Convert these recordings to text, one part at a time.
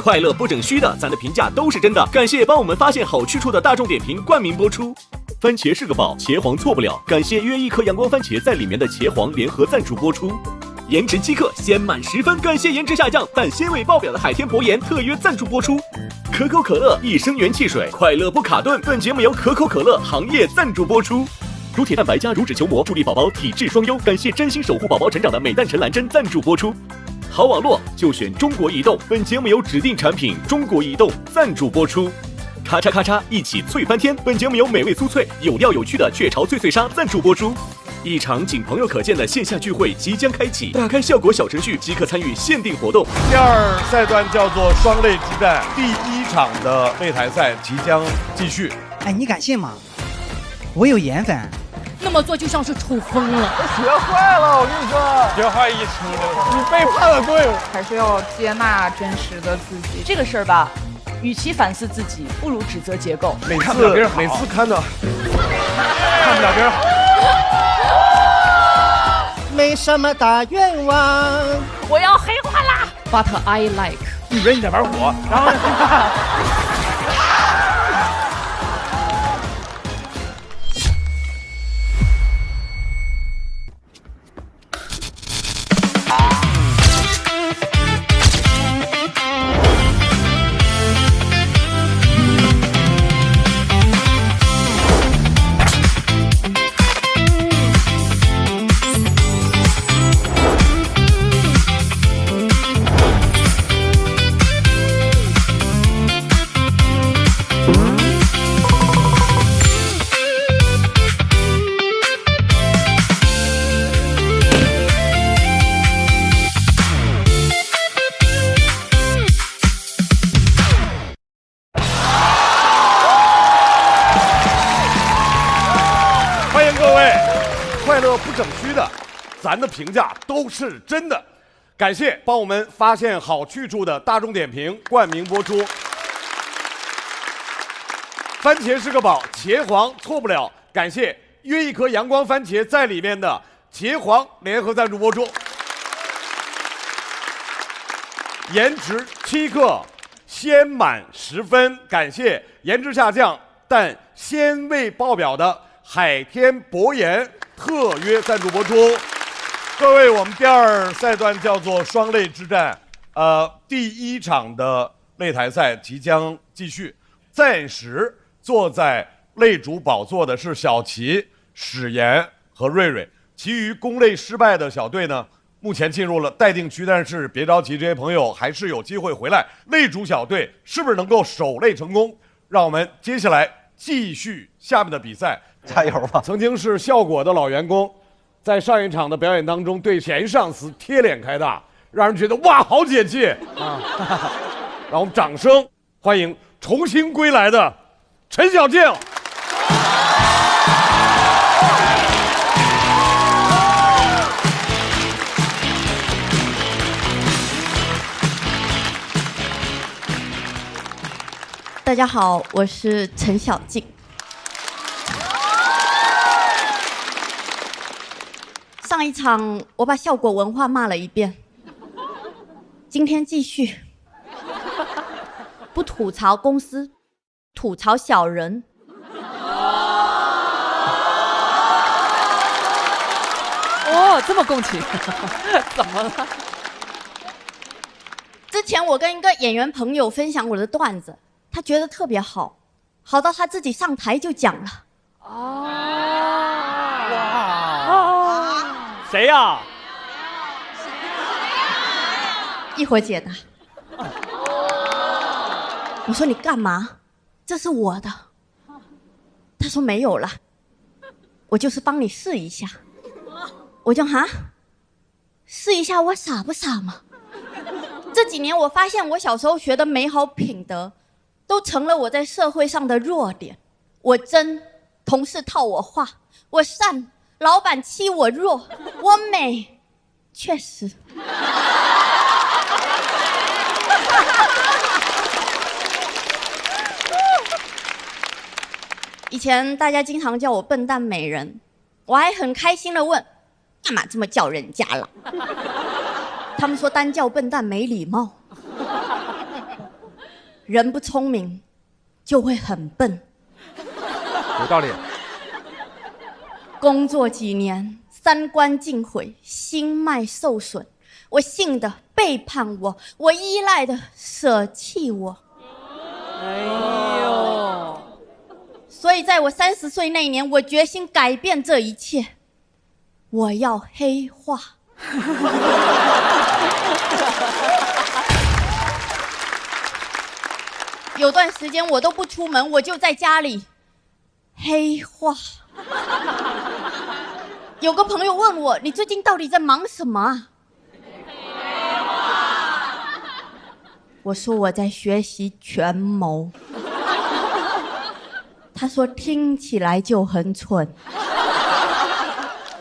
快乐不整虚的，咱的评价都是真的。感谢帮我们发现好去处的大众点评冠名播出。番茄是个宝，茄皇错不了。感谢约一颗阳光番茄在里面的茄皇联合赞助播出。颜值饥客鲜满10分，感谢颜值下降但鲜味爆表的海天博颜特约赞助播出。可口可乐一生元气水，快乐不卡顿。本节目由可口可乐行业赞助播出。乳铁蛋白加乳脂球膜，助力宝宝体质双优。感谢真心守护宝宝成长的美蛋陈兰珍赞助播出。好网络就选中国移动，本节目由指定产品中国移动赞助播出。咔嚓咔嚓，一起脆翻天！本节目由美味酥脆、有料有趣的雀巢脆脆鲨赞助播出。一场仅朋友可见的线下聚会即将开启，打开效果小程序即可参与限定活动。第二赛段叫做双擂之战，第1场的擂台赛即将继续。哎，你敢信吗？我有颜粉。那么做就像是处疯了。我学坏了，我跟你说，学坏一出了，你背叛了队伍。还是要接纳真实的自己。这个事儿吧，与其反思自己，不如指责结构。每次看不了别人好。没什么大愿望，我要黑化啦 ！But I like。以为你在玩火，然后。不整虚的，咱的评价都是真的。感谢帮我们发现好去处的大众点评冠名播出。番茄是个宝，茄皇错不了。感谢约一颗阳光番茄在里面的茄皇联合赞助播出。颜值7克，鲜满10分。感谢颜值下降但鲜味爆表的海天博颜特约赞助播出。各位，我们第二赛段叫做双擂之战，第1场的擂台赛即将继续。暂时坐在擂主宝座的是小齐、史岩和瑞瑞，其余攻擂失败的小队呢，目前进入了待定区，但是别着急，这些朋友还是有机会回来。擂主小队是不是能够守擂成功？让我们接下来继续下面的比赛。加油吧！曾经是效果的老员工，在上一场的表演当中对前上司贴脸开大，让人觉得哇，好解气啊！让我们掌声欢迎重新归来的陈小静。大家好，我是陈小静。上一场我把效果文化骂了一遍，今天继续，不吐槽公司，吐槽小人。哦，这么共情，怎么了？之前我跟一个演员朋友分享我的段子，他觉得特别好，好到他自己上台就讲了。谁呀？一会儿解答。我说你干嘛？这是我的。他说没有了，我就是帮你试一下。我就试一下，我傻不傻嘛？这几年我发现我小时候学的美好品德，都成了我在社会上的弱点。我真，同事套我话；我善，老板欺我弱；我美，确实。以前大家经常叫我笨蛋美人，我还很开心的问，干嘛这么叫人家了？他们说单叫笨蛋没礼貌。人不聪明就会很笨。有道理。工作几年，三观尽毁，心脉受损。我信的背叛我，我依赖的舍弃我。哎呦，所以在我30岁那一年，我决心改变这一切。我要黑化。有段时间我都不出门，我就在家里黑化。有个朋友问我：“你最近到底在忙什么啊？”我说我在学习权谋。他说听起来就很蠢，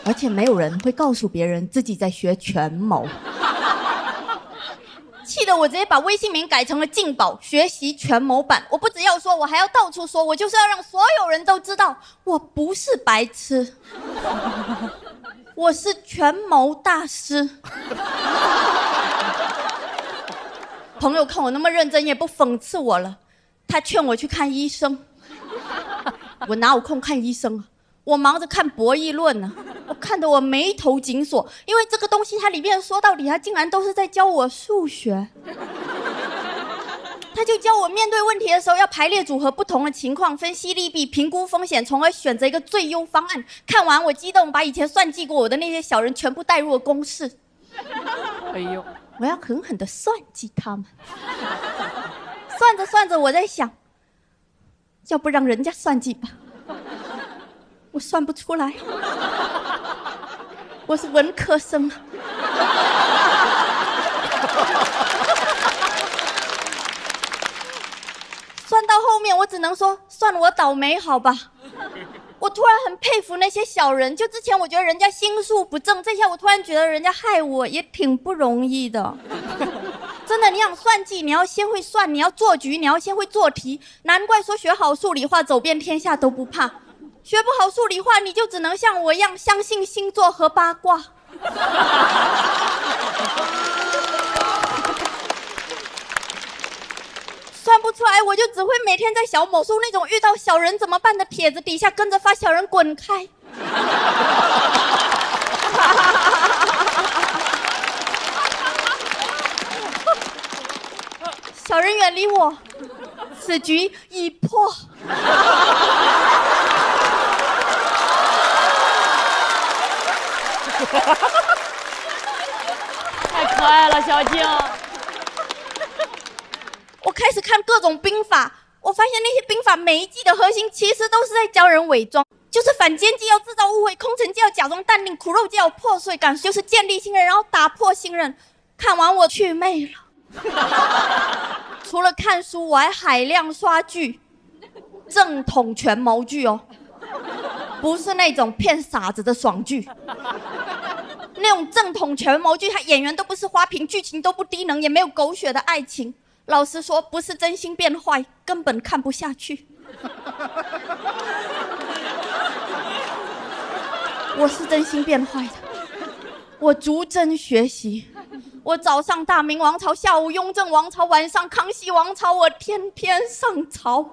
而且没有人会告诉别人自己在学权谋。气得我直接把微信名改成了劲宝学习权谋版。我不只要说，我还要到处说，我就是要让所有人都知道我不是白痴，我是权谋大师。朋友看我那么认真，也不讽刺我了，他劝我去看医生。我哪有空看医生啊？我忙着看博弈论呢，我看得我眉头紧锁，因为这个东西它里面说到底，它竟然都是在教我数学。他就教我面对问题的时候要排列组合不同的情况，分析利弊，评估风险，从而选择一个最优方案。看完我激动，把以前算计过我的那些小人全部带入了公式。哎呦，我要狠狠地算计他们。算着算着，我在想，要不让人家算计吧。我算不出来，我是文科生啊。算到后面，我只能说算我倒霉好吧。我突然很佩服那些小人，就之前我觉得人家心术不正，这下我突然觉得人家害我也挺不容易的。真的，你想算计，你要先会算，你要做局，你要先会做题。难怪说学好数理化，走遍天下都不怕。学不好数理化，你就只能像我一样相信星座和八卦。算不出来，我就只会每天在小某书那种遇到小人怎么办的帖子底下跟着发小人滚开。小人远离我，此局已破。太可爱了，小静。我开始看各种兵法，我发现那些兵法每一计的核心其实都是在教人伪装，就是反间计要制造误会，空城计要假装淡定，苦肉计要有破碎感，就是建立信任，然后打破信任。看完我去魅了。除了看书，我还海量刷剧，正统权谋剧哦，不是那种骗傻子的爽剧。那种正统权谋剧，他演员都不是花瓶，剧情都不低能，也没有狗血的爱情。老实说，不是真心变坏，根本看不下去。我是真心变坏的，我逐帧学习。我早上大明王朝，下午雍正王朝，晚上康熙王朝，我天天上朝。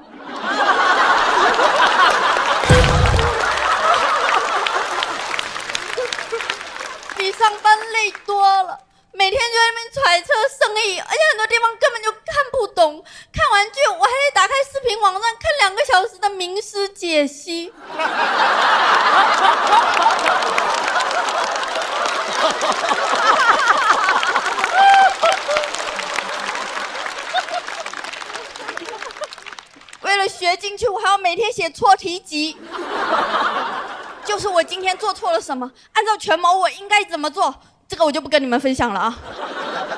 比上班累多了，每天就在那边揣测生意，而且很多地方根本就看不懂。看完剧，我还得打开视频网站看2个小时的名师解析。为了学进去，我还要每天写错题集。就是我今天做错了什么，按照权谋我应该怎么做，这个我就不跟你们分享了啊。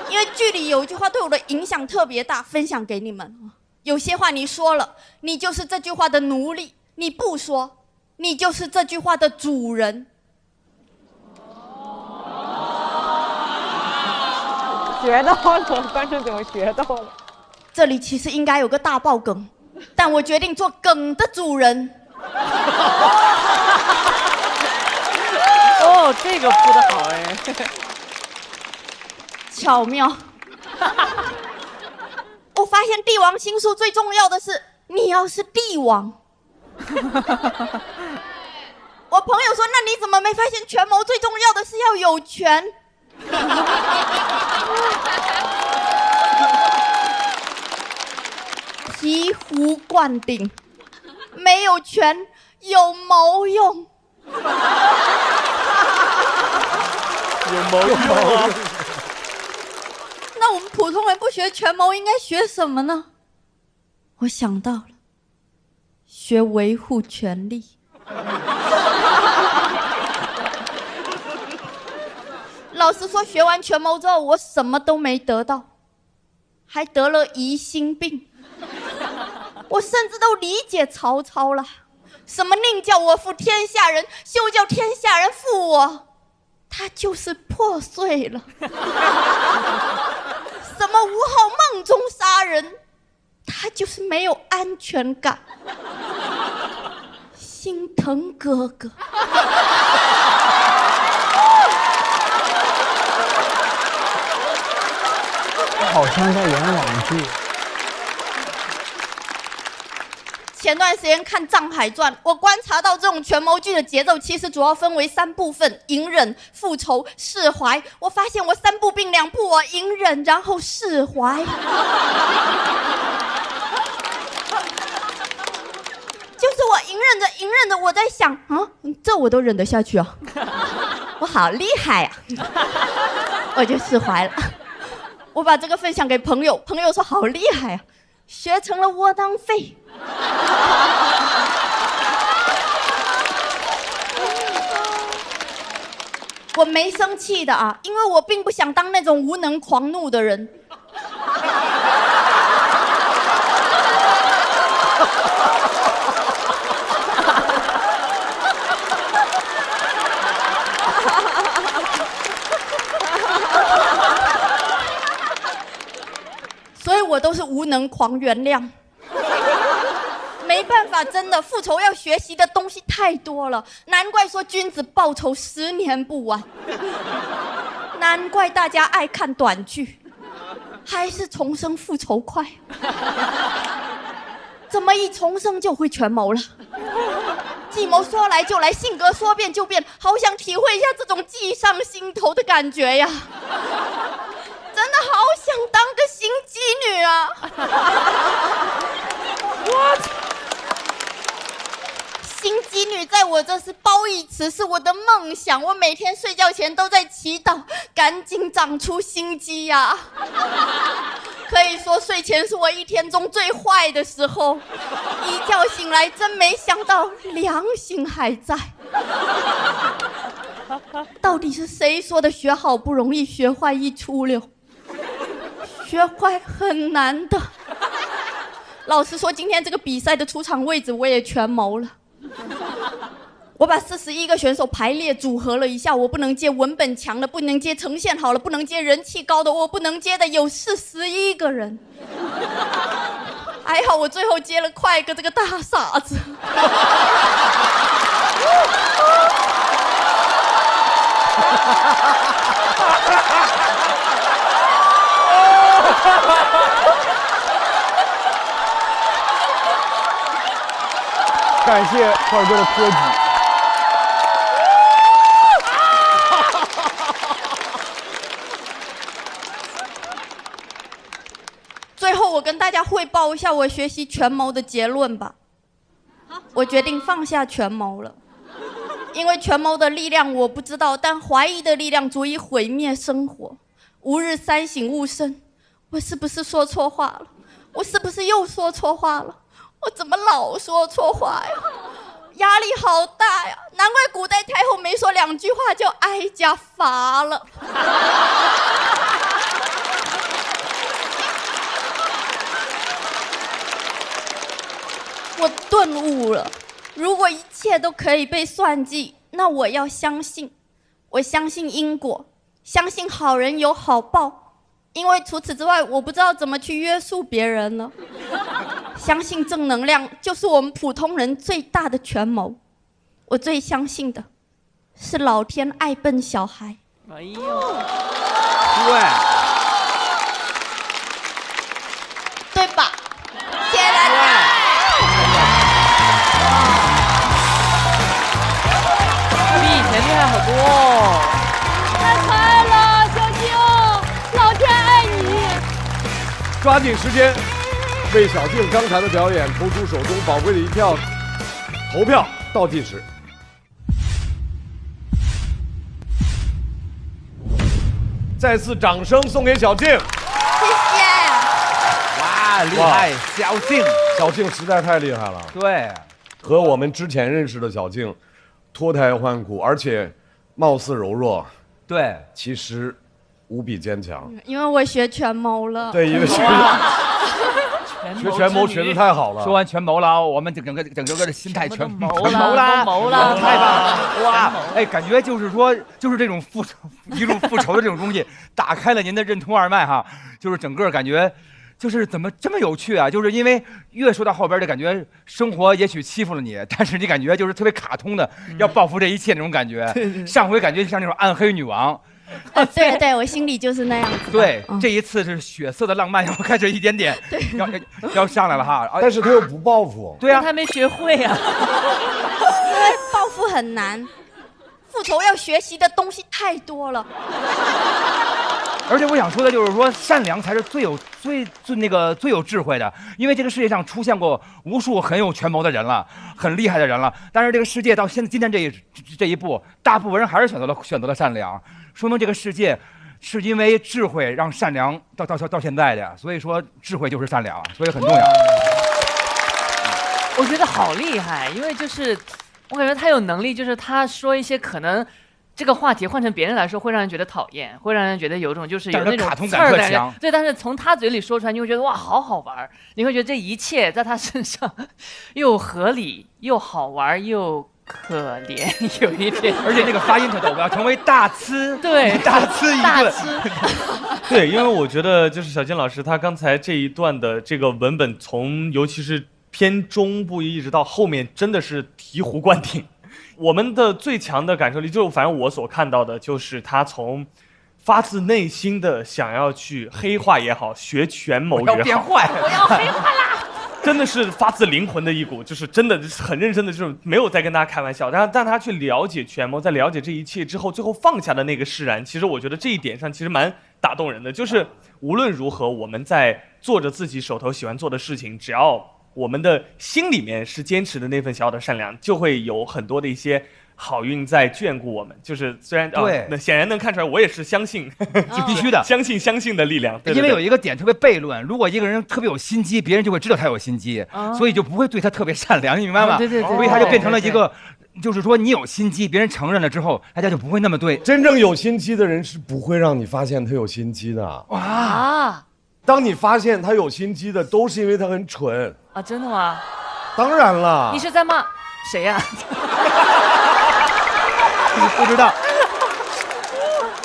因为剧里有一句话对我的影响特别大，分享给你们。有些话你说了，你就是这句话的奴隶；你不说，你就是这句话的主人。学到了，观众怎么学到了？这里其实应该有个大爆梗，但我决定做梗的主人。哦，这个铺得好哎，巧妙。我我发现帝王星术最重要的是你要是帝王。我朋友说，那你怎么没发现权谋最重要的是要有权？醍醐灌顶，没有权有谋用。有谋用啊！那我们普通人不学权谋，应该学什么呢？我想到了，学维护权利。老实说，学完权谋之后，我什么都没得到，还得了疑心病。我甚至都理解曹操了，什么宁叫我负天下人，休叫天下人负我，他就是破碎了。什么吴昊梦中杀人，他就是没有安全感。心疼哥哥。好像在演网剧。前段时间看《藏海传》，我观察到这种权谋剧的节奏其实主要分为3部分：隐忍、复仇、释怀。我发现我3部并2部，我隐忍然后释怀。就是我隐忍着，我在想啊，这我都忍得下去啊，我好厉害呀、我就释怀了。我把这个分享给朋友，朋友说好厉害呀、学成了窝囊废。我没生气的啊，因为我并不想当那种无能狂怒的人。所以我都是无能狂原谅。没办法，真的复仇要学习的东西太多了，难怪说君子报仇10年不晚。难怪大家爱看短剧，还是重生复仇快。怎么一重生就会权谋了？计谋说来就来，性格说变就变，好想体会一下这种计上心头的感觉呀！真的好想当个心机女啊！我心机女在我这是褒义词，是我的梦想。我每天睡觉前都在祈祷，赶紧长出心机呀！可以说睡前是我一天中最坏的时候，一觉醒来真没想到良心还在。到底是谁说的学好不容易，学坏一出溜？学坏很难的。老实说，今天这个比赛的出场位置我也权谋了。我把41个选手排列组合了一下，我不能接文本强的，不能接呈现好了，不能接人气高的，我不能接的有41个人。还好我最后接了快哥这个大傻子。感谢块哥的科举。最后我跟大家汇报一下我学习权谋的结论吧。我决定放下权谋了，因为权谋的力量我不知道，但怀疑的力量足以毁灭生活。吾日三省吾身，我是不是说错话了？我是不是又说错话了？我怎么老说错话呀？压力好大呀！难怪古代太后没说2句话就哀家罚了。我顿悟了，如果一切都可以被算计，那我要相信，我相信因果，相信好人有好报，因为除此之外，我不知道怎么去约束别人了。相信正能量就是我们普通人最大的权谋。我最相信的是老天爱笨小孩。哎呦，对。对抓紧时间，为小静刚才的表演投出手中宝贵的一票。投票倒计时。再次掌声送给小静。谢谢。哇，厉害，小静，小静实在太厉害了。对，和我们之前认识的小静脱胎换骨，而且貌似柔弱，对，其实无比坚强。因为我学权谋了。对，因为学权谋学的太好了。说完权谋了，我们整个的心态全谋了，太棒了！哇，哎，感觉就是说，就是这种一种复仇的这种东西，打开了您的任督二脉哈，就是整个感觉。就是怎么这么有趣啊？就是因为越说到后边就感觉生活也许欺负了你，但是你感觉就是特别卡通的，要报复这一切那种感觉。上回感觉像那种暗黑女王。对，我心里就是那样子。对，这一次是血色的浪漫要开始一点点要上来了哈。但是他又不报复。对啊，他没学会啊。因为报复很难，复仇要学习的东西太多了。而且我想说的就是说，善良才是最有智慧的，因为这个世界上出现过无数很有权谋的人了，很厉害的人了，但是这个世界到今天这一步，大部分人还是选择了善良，说明这个世界是因为智慧让善良到现在的，所以说智慧就是善良，所以很重要。我觉得好厉害，因为就是我感觉他有能力，就是他说一些可能。这个话题换成别人来说，会让人觉得讨厌，会让人觉得有种就是有那种卡通感特强。对，但是从他嘴里说出来，你会觉得哇，好好玩。你会觉得这一切在他身上又合理又好玩又可怜，有一点。而且那个发音特逗，我要成为大吃，对，大吃一顿。对，因为我觉得就是小金老师他刚才这一段的这个文本，从尤其是偏中部一直到后面，真的是醍醐灌顶。我们的最强的感受力，就反正我所看到的，就是他从发自内心的想要去黑化也好，学权谋也好，我要变坏，我要黑化啦！真的是发自灵魂的一股，就是真的很认真的，就是没有在跟大家开玩笑。但他去了解权谋，在了解这一切之后，最后放下的那个释然，其实我觉得这一点上其实蛮打动人的。就是无论如何，我们在做着自己手头喜欢做的事情，只要我们的心里面是坚持的那份小小的善良，就会有很多的一些好运在眷顾我们。就是虽然对，那显然能看出来，我也是相信，是必须的，相信的力量。对对对，因为有一个点特别悖论，如果一个人特别有心机，别人就会知道他有心机，所以就不会对他特别善良，你明白吗？对，所以他就变成了一个。就是说，你有心机，别人承认了之后，大家就不会那么对。真正有心机的人是不会让你发现他有心机的。哇！当你发现他有心机的，都是因为他很蠢啊！真的吗？当然了。你是在骂谁呀？不知道。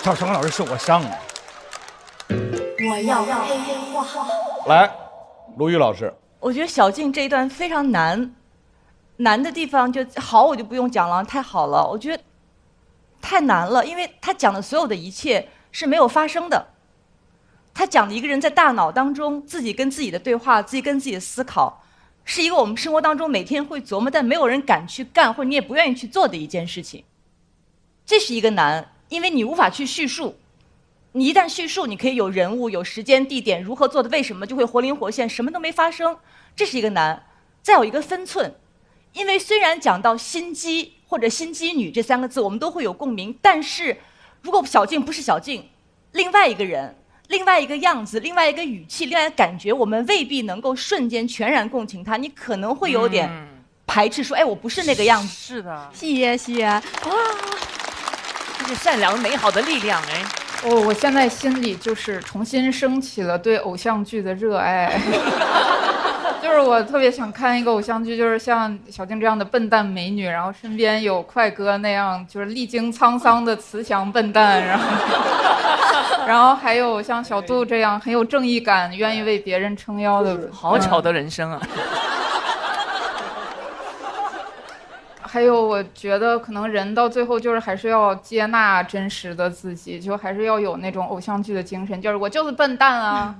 赵成老师受过伤。我要黑化。来，卢玉老师。我觉得小静这一段非常难。难的地方就好，我就不用讲了，太好了。我觉得太难了，因为他讲的所有的一切是没有发生的。他讲的一个人在大脑当中自己跟自己的对话，自己跟自己的思考，是一个我们生活当中每天会琢磨，但没有人敢去干，或者你也不愿意去做的一件事情。这是一个难，因为你无法去叙述。你一旦叙述，你可以有人物、有时间、地点，如何做的，为什么，就会活灵活现，什么都没发生。这是一个难。再有一个分寸。因为虽然讲到心机或者心机女这3个字，我们都会有共鸣，但是如果小静不是小静，另外一个人、另外一个样子、另外一个语气、另外一个感觉，我们未必能够瞬间全然共情他，你可能会有点排斥，说：“哎，我不是那个样子。”是的，谢谢哇，这是善良美好的力量哎。我现在心里就是重新升起了对偶像剧的热爱。就是我特别想看一个偶像剧，就是像小静这样的笨蛋美女，然后身边有快哥那样就是历经沧桑的慈祥笨蛋，然后还有像小杜这样很有正义感、愿意为别人撑腰的。好巧的人生啊！还有，我觉得可能人到最后就是还是要接纳真实的自己，就还是要有那种偶像剧的精神，就是我就是笨蛋啊。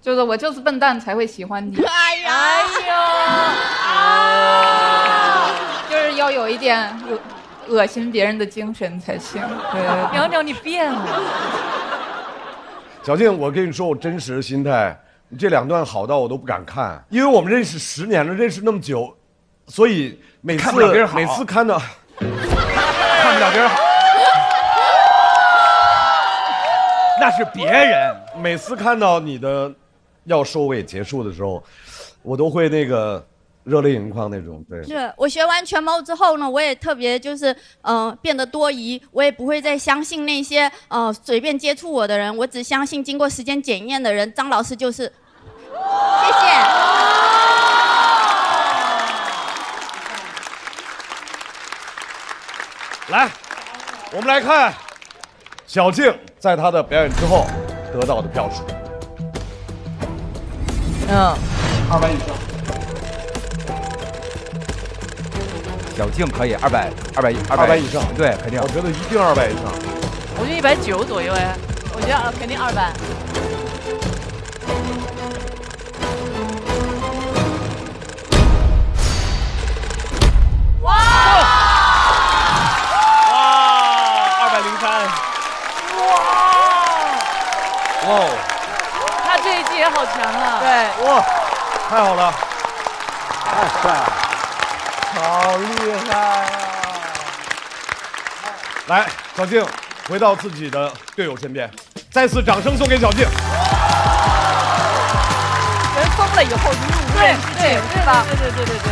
就是我就是笨蛋才会喜欢你。哎呀，就是要有一点恶心别人的精神才行。对，苗苗你变了。小静，我跟你说我真实的心态，你这2段好到我都不敢看，因为我们认识10年了，认识那么久，所以每次看不了看不了别人好，那是别人。每次看到你的要收尾结束的时候，我都会那个热泪盈眶那种。对，是我学完权谋之后呢，我也特别就是变得多疑，我也不会再相信那些随便接触我的人，我只相信经过时间检验的人。张老师就是，谢谢。来，我们来看小静在她的表演之后得到的票数。200以上。小静可以200以上，对，肯定。我觉得一定200以上。我觉得190左右哎，我觉得肯定200。哇，203。哇，他这一季也好强啊。对，哇，太好了，太帅了，好厉害啊！来，小静回到自己的队友身边，再次掌声送给小静。人疯了以后就入无人之境，对吧？对。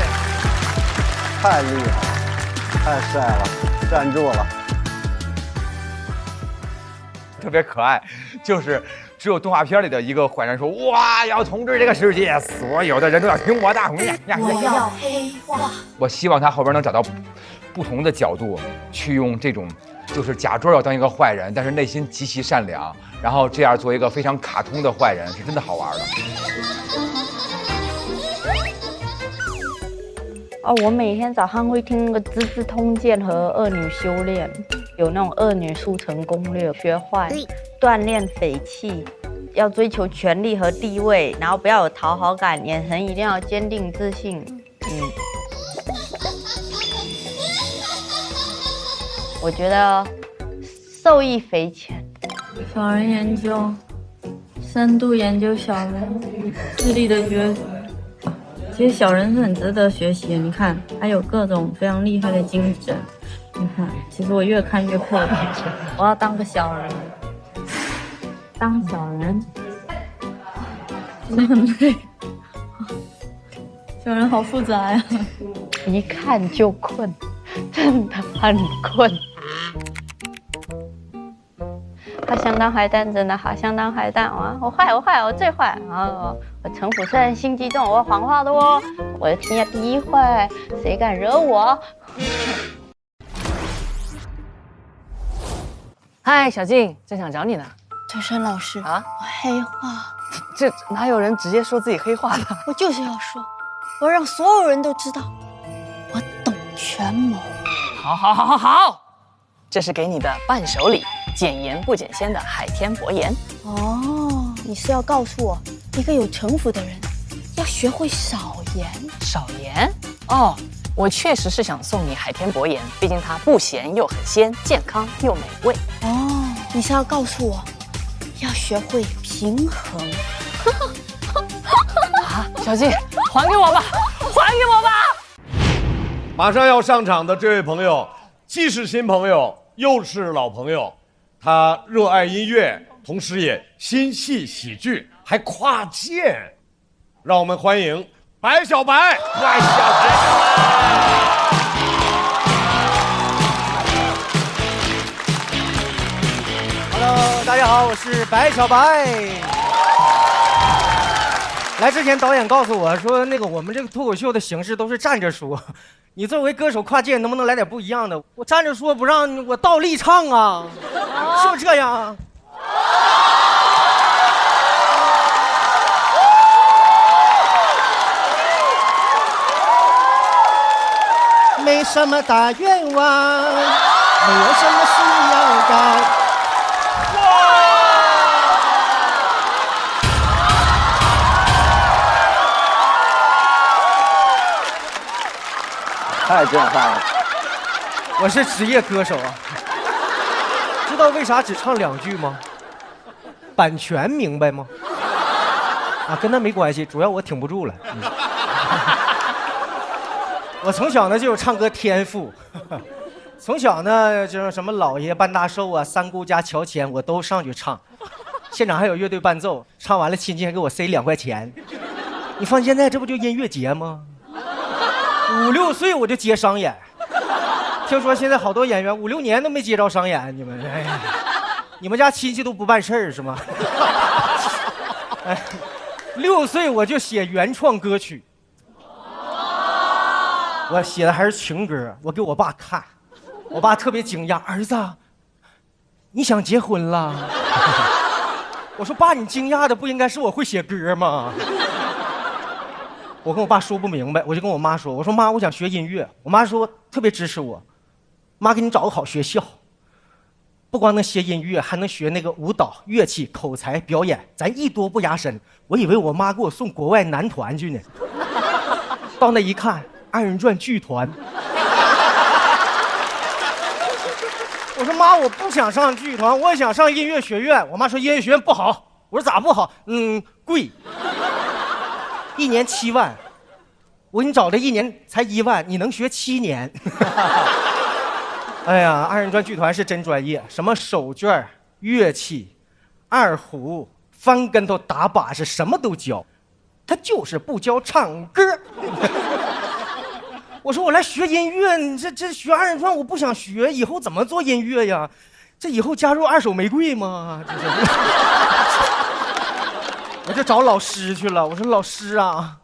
太厉害了，太帅了，站住了。特别可爱，就是只有动画片里的一个坏人说：“哇，要统治这个世界，所有的人都要听我的。”我要黑化。我希望他后边能找到不同的角度，去用这种就是假装要当一个坏人，但是内心极其善良，然后这样做一个非常卡通的坏人，是真的好玩的。哦，我每天早上会听那个《资治通鉴》和《恶女修炼》，有那种恶女速成攻略，学坏，锻炼匪气，要追求权力和地位，然后不要有讨好感，眼神一定要坚定自信。我觉得受益匪浅。小人研究，深度研究小人智力的角逐。其实小人是很值得学习的，你看，还有各种非常厉害的精神。你看，其实我越看越破胆，我要当个小人。当小人，真的很累。小人好复杂呀，一看就困，真的很困。好想当坏蛋，真的好想当坏蛋啊！我坏，我最坏啊！我城府深，心机重，我谎话多，我的天下第一坏，谁敢惹我？嗨，小静，正想找你呢。周深老师啊，我黑化，这哪有人直接说自己黑化的？我就是要说，我让所有人都知道，我懂权谋。好，这是给你的伴手礼。减盐不减鲜的海天薄盐。哦，你是要告诉我，一个有城府的人要学会少盐？少盐？哦，我确实是想送你海天薄盐，毕竟它不咸又很鲜，健康又美味。哦，你是要告诉我，要学会平衡？啊，小静，还给我吧，还给我吧！马上要上场的这位朋友，既是新朋友，又是老朋友。他热爱音乐，同时也心系喜剧，还跨界。让我们欢迎白小白。白小白。Hello， 大家好，我是白小白。来之前，导演告诉我说，我们这个脱口秀的形式都是站着说。你作为歌手跨界，能不能来点不一样的？我站着说不让我倒立唱啊，是不是这样？没什么大愿望，没有什么需要干。太震撼了！我是职业歌手啊，知道为啥只唱2句吗？版权明白吗？啊，跟他没关系，主要我挺不住了。我从小呢就有唱歌天赋，从小呢就是什么老爷半大寿啊、三姑家乔迁，我都上去唱。现场还有乐队伴奏，唱完了亲戚还给我塞2块钱。你放现在这不就音乐节吗？5、6岁我就接商演，听说现在好多演员5、6年都没接着商演，你们，哎呀，你们家亲戚都不办事儿是吗？哎，6岁我就写原创歌曲，我写的还是情歌，我给我爸看，我爸特别惊讶，儿子，你想结婚了？我说爸，你惊讶的不应该是我会写歌吗？我跟我爸说不明白，我就跟我妈说，我说妈，我想学音乐。我妈说特别支持我，妈给你找个好学校，不光能学音乐，还能学那个舞蹈、乐器、口才、表演，咱艺多不压身。我以为我妈给我送国外男团去呢，到那一看，2人转剧团。我说妈，我不想上剧团，我想上音乐学院。我妈说音乐学院不好。我说咋不好？贵，1年7万。我给你找的1年才1万，你能学7年？哎呀，2人转剧团是真专业，什么手绢、乐器、二胡、翻跟头、打把式，什么都教。他就是不教唱歌。我说我来学音乐，你这学2人转我不想学，以后怎么做音乐呀？这以后加入2手玫瑰吗？我就找老师去了。我说老师啊，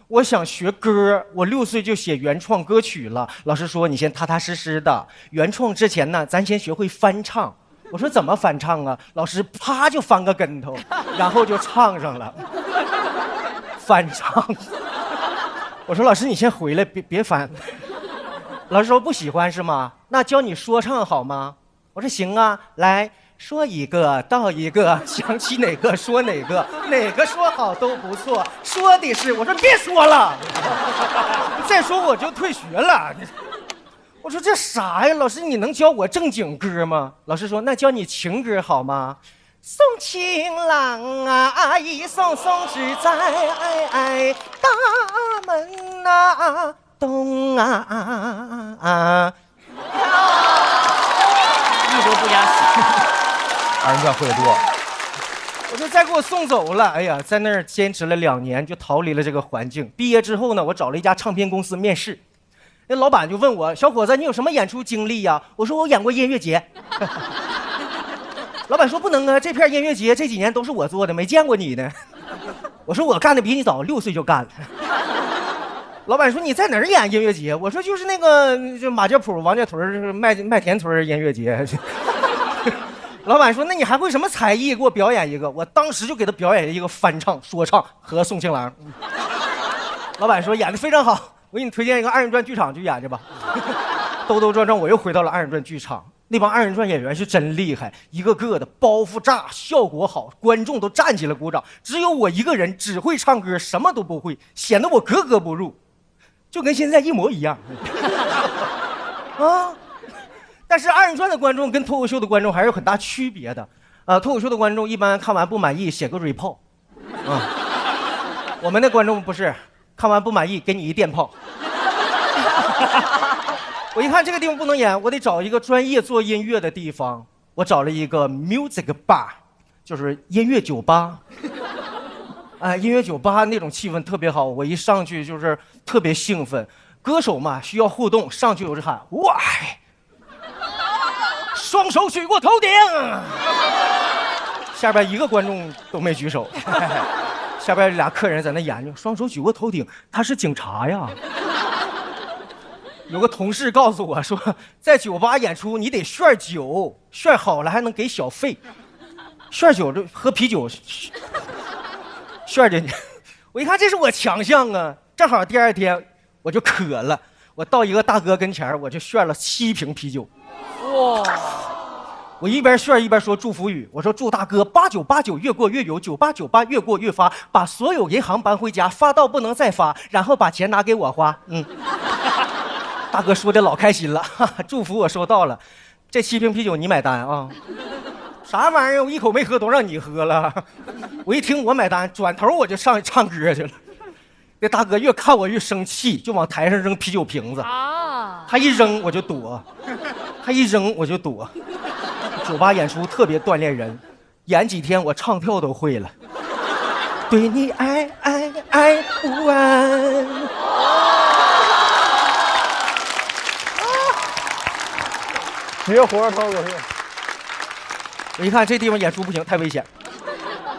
我想学歌，我6岁就写原创歌曲了。老师说你先踏踏实实的，原创之前呢，咱先学会翻唱。我说怎么翻唱啊？老师啪就翻个跟头，然后就唱上了。翻唱。我说老师你先回来，别翻。老师说不喜欢是吗？那教你说唱好吗？我说行啊，来说一个道一个，想起哪个说哪个，哪个说好都不错。说的是，我说别说了，再说我就退学了。我说这啥呀？老师你能教我正经歌吗？老师说那教你情歌好吗？送情郎啊，一送送只在大门啊东啊。一都不压线。2人转会的多。我说再给我送走了，哎呀，在那儿坚持了2年，就逃离了这个环境。毕业之后呢，我找了一家唱片公司面试，那老板就问我，小伙子，你有什么演出经历呀？我说我演过音乐节。老板说不能啊，这片音乐节这几年都是我做的，没见过你呢。我说我干的比你早，6岁就干了。老板说你在哪儿演音乐节？我说就是那个就马家堡、王家屯、麦田村音乐节。老板说那你还会什么才艺？给我表演一个。我当时就给他表演一个翻唱、说唱和宋庆郎。老板说演得非常好，我给你推荐一个2人转剧场去演去吧。兜兜转转我又回到了2人转剧场。那帮2人转演员是真厉害，一个个的包袱炸，效果好，观众都站起来鼓掌。只有我一个人只会唱歌，什么都不会，显得我格格不入，就跟现在一模一样。啊！但是2人转的观众跟脱口秀的观众还是有很大区别的。脱口秀的观众一般看完不满意写个 report，我们的观众不是，看完不满意给你一电炮。我一看这个地方不能演，我得找一个专业做音乐的地方。我找了一个 music bar， 就是音乐酒吧。音乐酒吧那种气氛特别好，我一上去就是特别兴奋。歌手嘛需要互动，上去我就喊喂，双手举过头顶。下边一个观众都没举手。下边俩客人在那研究，双手举过头顶，他是警察呀。有个同事告诉我说，在酒吧演出你得炫酒，炫好了还能给小费。炫酒就喝啤酒，炫进去。我一看这是我强项啊，正好第2天我就渴了，我到一个大哥跟前我就炫了7瓶啤酒。哇！我一边炫一边说祝福语，我说祝大哥8989越过越有，9898越过越发，把所有银行搬回家，发到不能再发，然后把钱拿给我花。大哥说的老开心了，祝福我收到了，这7瓶啤酒你买单啊？啥玩意儿？我一口没喝，都让你喝了。我一听我买单，转头我就上去唱歌去了。那大哥越看我越生气，就往台上扔啤酒瓶子。他一扔我就躲，他一扔我就躲。酒吧演出特别锻炼人，演几天我唱跳都会了。对你爱不完。学活脱口秀。我一看这地方演出不行，太危险，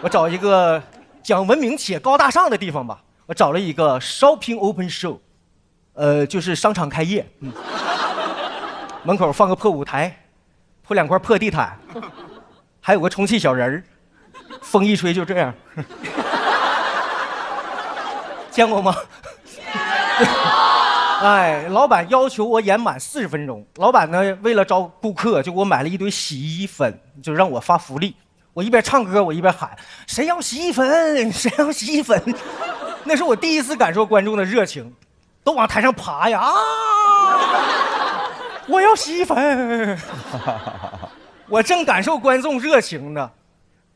我找一个讲文明且高大上的地方吧。我找了一个 shopping open show， 就是商场开业，门口放个破舞台，铺2块破地毯，还有个充气小人儿，风一吹就这样。见过吗？哎，老板要求我演满40分钟。老板呢，为了招顾客，就给我买了一堆洗衣粉，就让我发福利。我一边唱歌，我一边喊：“谁要洗衣粉？谁要洗衣粉？”那是我第一次感受观众的热情，都往台上爬呀！啊！我要洗衣粉。我正感受观众热情呢，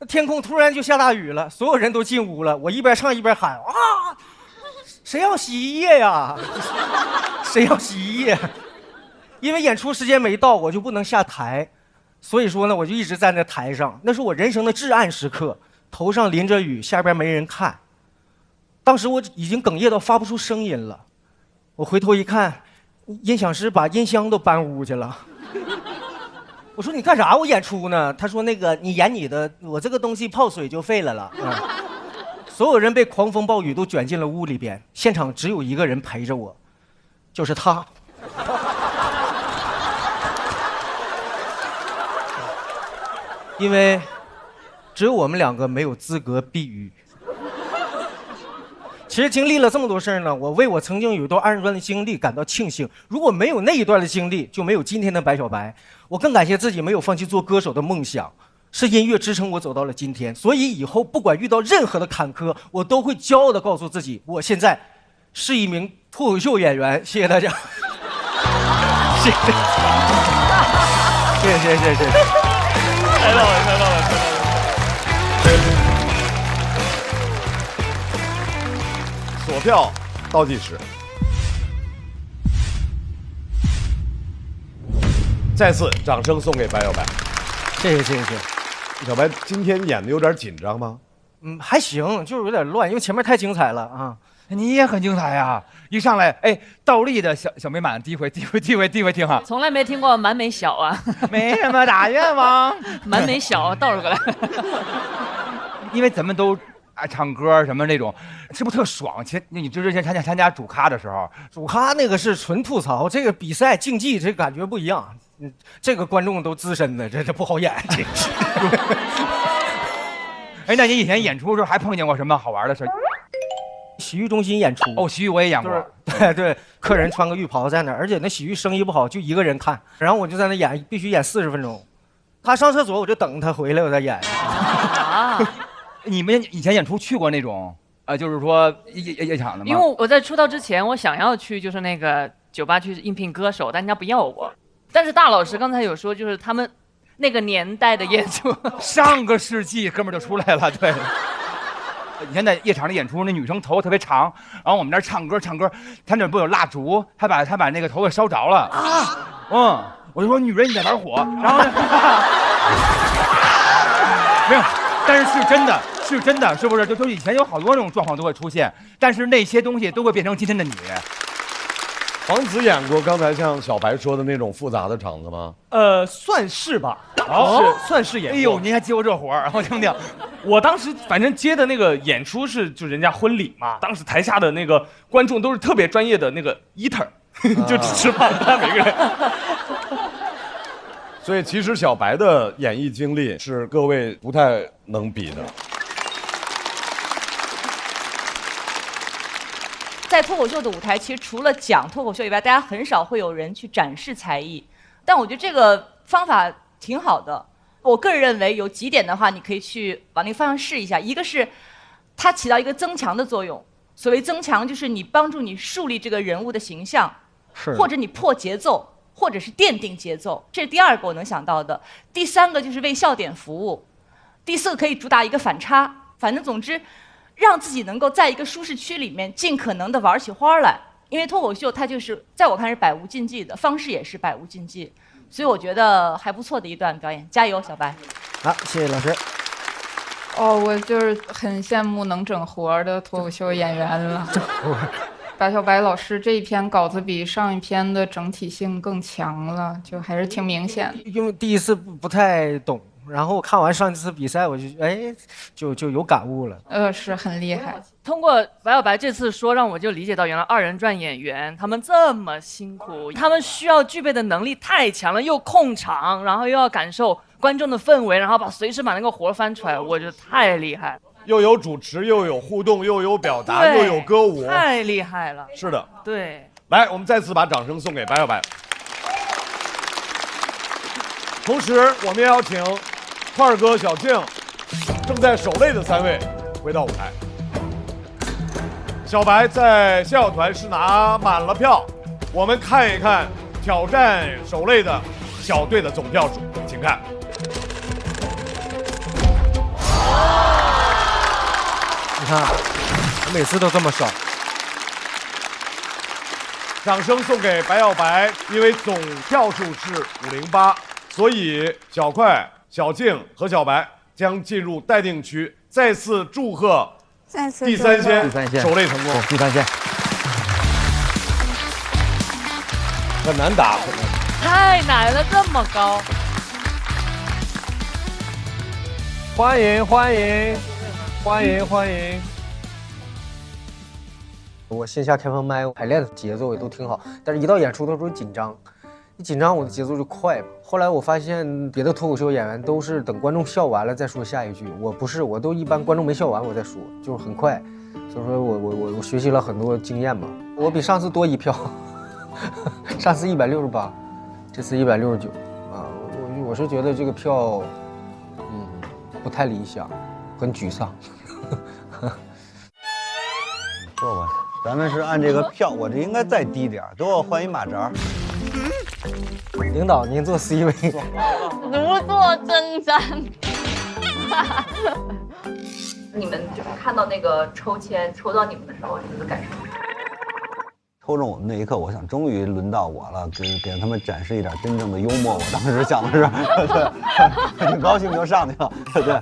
天空突然就下大雨了，所有人都进屋了。我一边唱一边喊：“啊！谁要洗衣液呀？谁要洗衣液？”因为演出时间没到，我就不能下台，所以说呢，我就一直站在台上。那是我人生的至暗时刻，头上淋着雨，下边没人看。当时我已经哽咽到发不出声音了。我回头一看，音响师把音箱都搬屋去了。我说：“你干啥？我演出呢。”他说：“那个你演你的，我这个东西泡水就废了。”所有人被狂风暴雨都卷进了屋里边，现场只有一个人陪着我，就是他。因为只有我们2个没有资格避雨。其实经历了这么多事儿呢，我为我曾经有一段2人转的经历感到庆幸。如果没有那一段的经历，就没有今天的白小白。我更感谢自己没有放弃做歌手的梦想。是音乐支撑我走到了今天，所以以后不管遇到任何的坎坷，我都会骄傲地告诉自己，我现在是一名脱口秀演员。谢谢大家。谢谢，谢谢，谢谢。太棒了，太棒了，太棒了！锁票倒计时，再次掌声送给白小白。谢谢，谢谢，谢谢。小白今天演的有点紧张吗？还行，就是有点乱，因为前面太精彩了啊。你也很精彩呀！一上来，哎，倒立的小美满，第一回听哈，从来没听过满美小啊，没什么大愿望，满美小倒着过来。因为咱们都唱歌什么那种，是不是特爽？你之前参加主咖的时候，主咖那个是纯吐槽，这个比赛竞技这感觉不一样。这个观众都资深的，这不好演。哎，那你以前演出的时候还碰见过什么好玩的事？洗浴中心演出哦，洗浴我也演过。对对，客人穿个浴袍在那儿，而且那洗浴生意不好，就一个人看，然后我就在那演，必须演40分钟。他上厕所我就等他回来，我再演。啊，你们以前演出去过那种就是说夜场的吗？因为我在出道之前，我想要去就是那个酒吧去应聘歌手，但人家不要我。但是大老师刚才有说，就是他们那个年代的演出，上个世纪哥们儿就出来了。对，以前在夜场里演出，那女生头发特别长，然后我们那儿唱歌，他那不有蜡烛，他把那个头发烧着了啊。我就说女人你在玩火，然后呢，没有，但是是真的，是不是？就以前有好多那种状况都会出现，但是那些东西都会变成今天的你。黄子演过刚才像小白说的那种复杂的场子吗？算是吧，算是演过。哎呦，您还接过这活儿，我听听。我当时反正接的那个演出是就人家婚礼嘛，当时台下的那个观众都是特别专业的那个 eater，就只吃饭，他每个人。所以其实小白的演艺经历是各位不太能比的。在脱口秀的舞台，其实除了讲脱口秀以外，大家很少会有人去展示才艺。但我觉得这个方法挺好的。我个人认为有几点的话，你可以去往那个方向试一下。一个是它起到一个增强的作用。所谓增强，就是你帮助你树立这个人物的形象，或者你破节奏。或者是奠定节奏，这是第2个我能想到的。第3个就是为笑点服务，第4个可以主打一个反差。反正总之，让自己能够在一个舒适区里面尽可能的玩起花来。因为脱口秀它就是在我看是百无禁忌的，方式也是百无禁忌，所以我觉得还不错的一段表演，加油，小白。好，谢谢老师。我就是很羡慕能整活的脱口秀演员了。白小白老师这一篇稿子比上一篇的整体性更强了，就还是挺明显的。因为第一次不太懂，然后看完上一次比赛，我就有感悟了。是很厉害。通过白小白这次说，让我就理解到原来2人转演员他们这么辛苦，他们需要具备的能力太强了，又控场，然后又要感受观众的氛围，然后随时把那个活翻出来，我觉得太厉害了。又有主持，又有互动，又有表达，又有歌舞，太厉害了。是的，对。来，我们再次把掌声送给白小白。同时，我们也要请块儿哥、小静正在守擂的3位回到舞台。小白在笑团是拿满了票，我们看一看挑战守擂的小队的总票数，请看。你看，我每次都这么少。掌声送给白小白，因为总票数是508，所以小快、小静和小白将进入待定区。再次祝贺第3线守擂成功。第3线很难打，太难了，这么高。欢迎欢迎欢迎欢迎！我线下开放麦排练的节奏也都挺好，但是一到演出的时候紧张，一紧张我的节奏就快嘛。后来我发现别的脱口秀演员都是等观众笑完了再说下一句，我不是，我都一般观众没笑完我再说，就是很快。所以说我学习了很多经验嘛，我比上次多1票，上次168，这次169啊，我是觉得这个票，不太理想，很沮丧。坐吧，咱们是按这个票，我这应该再低点，给我换一马扎。领导，您坐 C 位。如坐针毡。你们就是看到那个抽签抽到你们的时候，你们的感受？抽中我们那一刻，我想终于轮到我了，给他们展示一点真正的幽默。我当时想的是，对，挺高兴就上去了，对。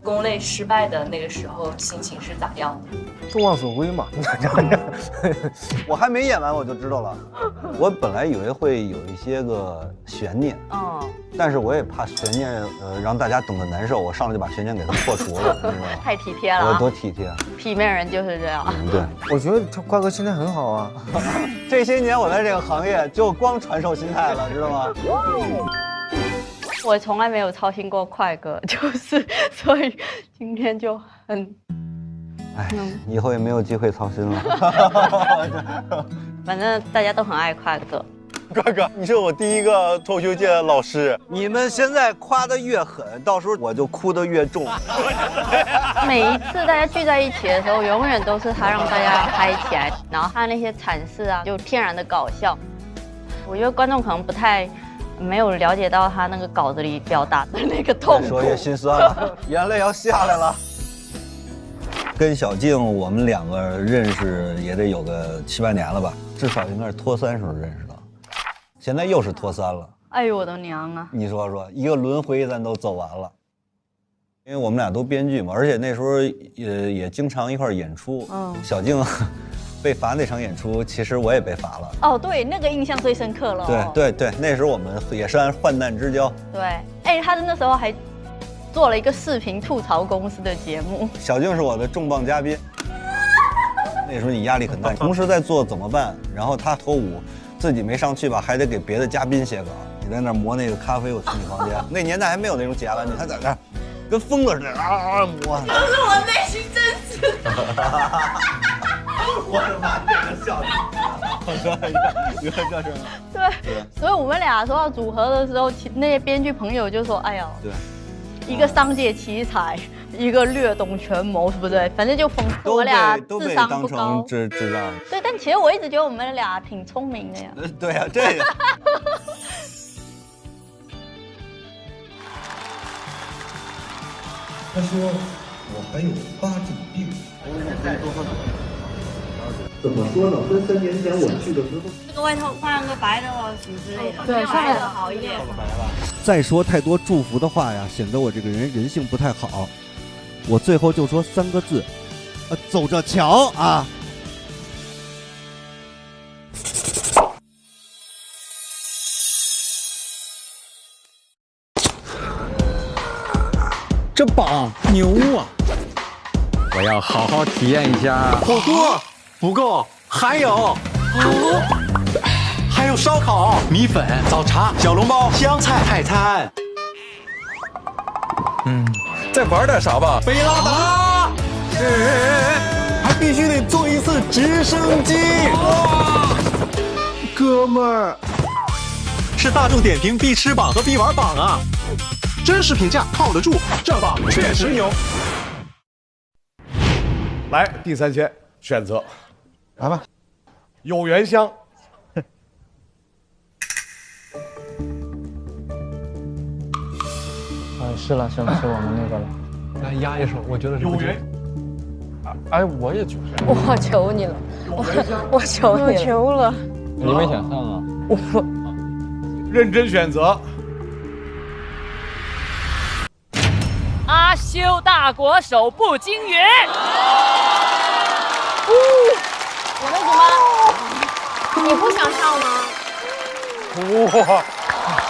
攻擂失败的那个时候，心情是咋样的？众望所归嘛。我还没演完我就知道了。我本来以为会有一些个悬念，但是我也怕悬念让大家等得难受，我上来就把悬念给他破除了，你知道吗？太体贴了。我多体贴。体面人就是这样。对，我觉得快哥心态很好啊。这些年我在这个行业就光传授心态了，知道吗？我从来没有操心过快哥，所以今天就很，以后也没有机会操心了。反正大家都很爱快哥。快哥，你是我第一个脱口秀界的老师，你们现在夸得越狠，到时候我就哭得越重。每一次大家聚在一起的时候，永远都是他让大家嗨起来，然后他那些阐释啊，就天然的搞笑。我觉得观众可能不太。没有了解到他那个稿子里表达的那个痛苦，越说越心酸了，眼泪要下来了。跟小静我们2个认识也得有个7、8年了吧，至少应该是脱3时候认识的，现在又是脱3了。哎呦我的娘啊！你说说，一个轮回咱都走完了，因为我们俩都编剧嘛，而且那时候也经常一块演出。小静。被罚那场演出，其实我也被罚了。哦，对，那个印象最深刻了。对，那时候我们也是按患难之交。对，他那时候还做了一个视频吐槽公司的节目。小静是我的重磅嘉宾，那时候你压力很大，同时在做怎么办？然后他脱舞，自己没上去吧，还得给别的嘉宾写稿。你在那磨那个咖啡，我去你房间。那年代还没有那种解压玩具，他在那儿跟疯了似的磨。都是我内心真实的。我的妈，这个笑点！你看这是。对，所以我们俩说要组合的时候，那些编剧朋友就说：“哎呀，对，一个商界奇才，一个略懂权谋，是不对？反正就讽刺我俩智商不高。智障。对，但其实我一直觉得我们俩挺聪明的呀。对呀，这个。他说我还有8种病。怎么说呢？跟3年前我去的时候，这个外套换个白的什么之类的，对，上面的好一点。再说太多祝福的话呀，显得我这个人性不太好。我最后就说3个字，走着瞧啊！这榜牛啊！我要好好体验一下。火锅不够，还有还有烧烤、米粉、早茶、小笼包、湘菜泰餐。再玩点啥吧？贝拉达，还必须得坐一次直升机。哥们儿，是大众点评必吃榜和必玩榜啊！真实评价靠得住，这榜确实牛。来，第3圈选择，来吧。有缘香。是了，是我们那个了。来压一手，我觉得是有缘。哎，我也觉得。我求你了，我求你了，求了。你没选上啊？我认真选择。阿修大国手不惊云。我那什么，你不想上吗？哇，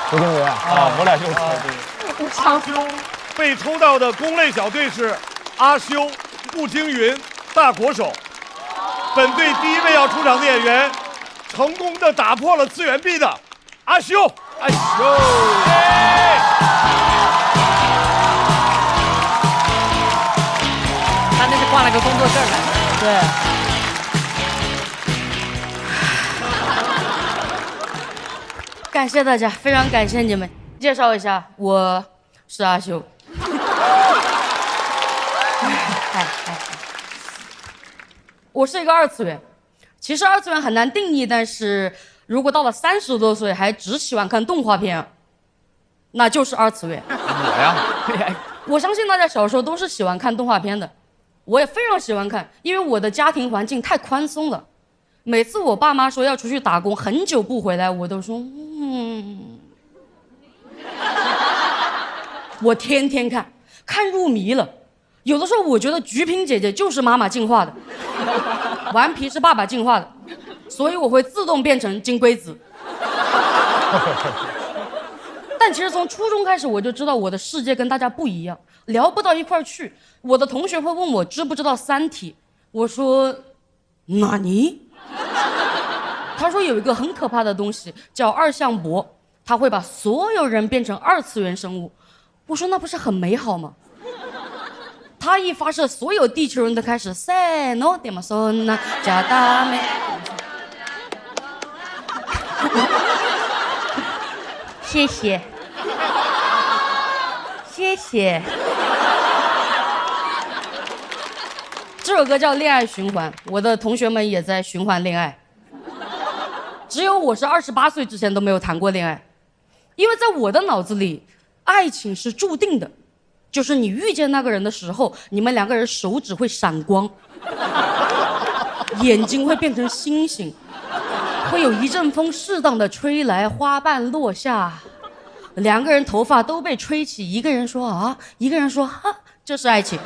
不惊云啊，我俩就猜对。阿修被抽到的公类小队是阿修、步惊云、大国手。本队第1位要出场的演员，成功的打破了次元壁的阿修。阿修，他那是挂了个工作证来。对。感谢大家，非常感谢你们。介绍一下，我是阿修。我是一个2次元。其实2次元很难定义，但是如果到了30多岁还只喜欢看动画片，那就是2次元。我呀，我相信大家小时候都是喜欢看动画片的，我也非常喜欢看，因为我的家庭环境太宽松了。每次我爸妈说要出去打工，很久不回来，我都说我天天看入迷了。有的时候我觉得菊萍姐姐就是妈妈进化的，顽皮是爸爸进化的，所以我会自动变成金龟子。但其实从初中开始我就知道我的世界跟大家不一样，聊不到一块儿去。我的同学会问我知不知道三体，我说哪尼？他说有一个很可怕的东西叫二向箔，他会把所有人变成2次元生物。我说那不是很美好吗？他一发射，所有地球人都开始塞诺点嘛索那加达美。谢谢，谢谢。这首歌叫《恋爱循环》，我的同学们也在循环恋爱。只有我是28岁之前都没有谈过恋爱，因为在我的脑子里，爱情是注定的，就是你遇见那个人的时候，你们2个人手指会闪光，眼睛会变成星星，会有一阵风适当的吹来，花瓣落下，2个人头发都被吹起，一个人说啊，一个人说哈，这是爱情。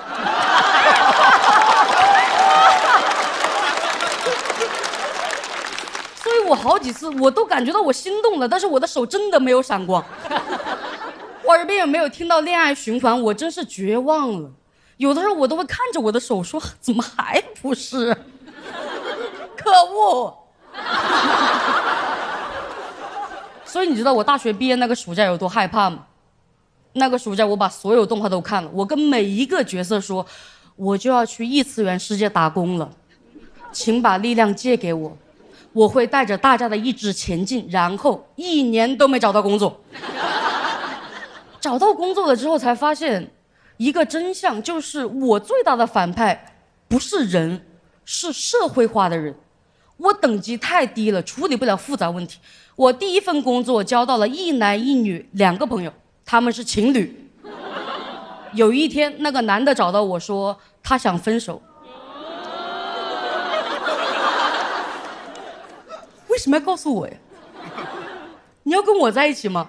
所以我好几次我都感觉到我心动了，但是我的手真的没有闪光。我耳边也没有听到恋爱循环，我真是绝望了。有的时候我都会看着我的手说，怎么还不是？可恶！所以你知道我大学毕业那个暑假有多害怕吗？那个暑假我把所有动画都看了，我跟每一个角色说，我就要去异次元世界打工了，请把力量借给我，我会带着大家的意志前进。然后1年都没找到工作。找到工作了之后才发现，一个真相，就是我最大的反派不是人，是社会化的人。我等级太低了，处理不了复杂问题。我第一份工作交到了一男一女2个朋友，他们是情侣。有一天，那个男的找到我说他想分手。为什么要告诉我呀？你要跟我在一起吗？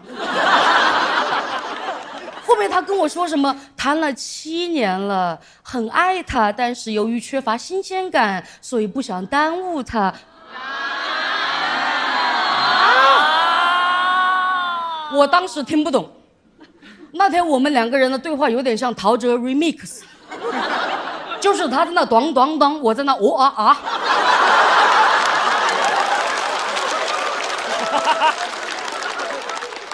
后面他跟我说什么谈了7年了，很爱他，但是由于缺乏新鲜感，所以不想耽误他。我当时听不懂。那天我们2个人的对话有点像陶喆 remix， 就是他在那咚咚咚，我在那哦啊啊。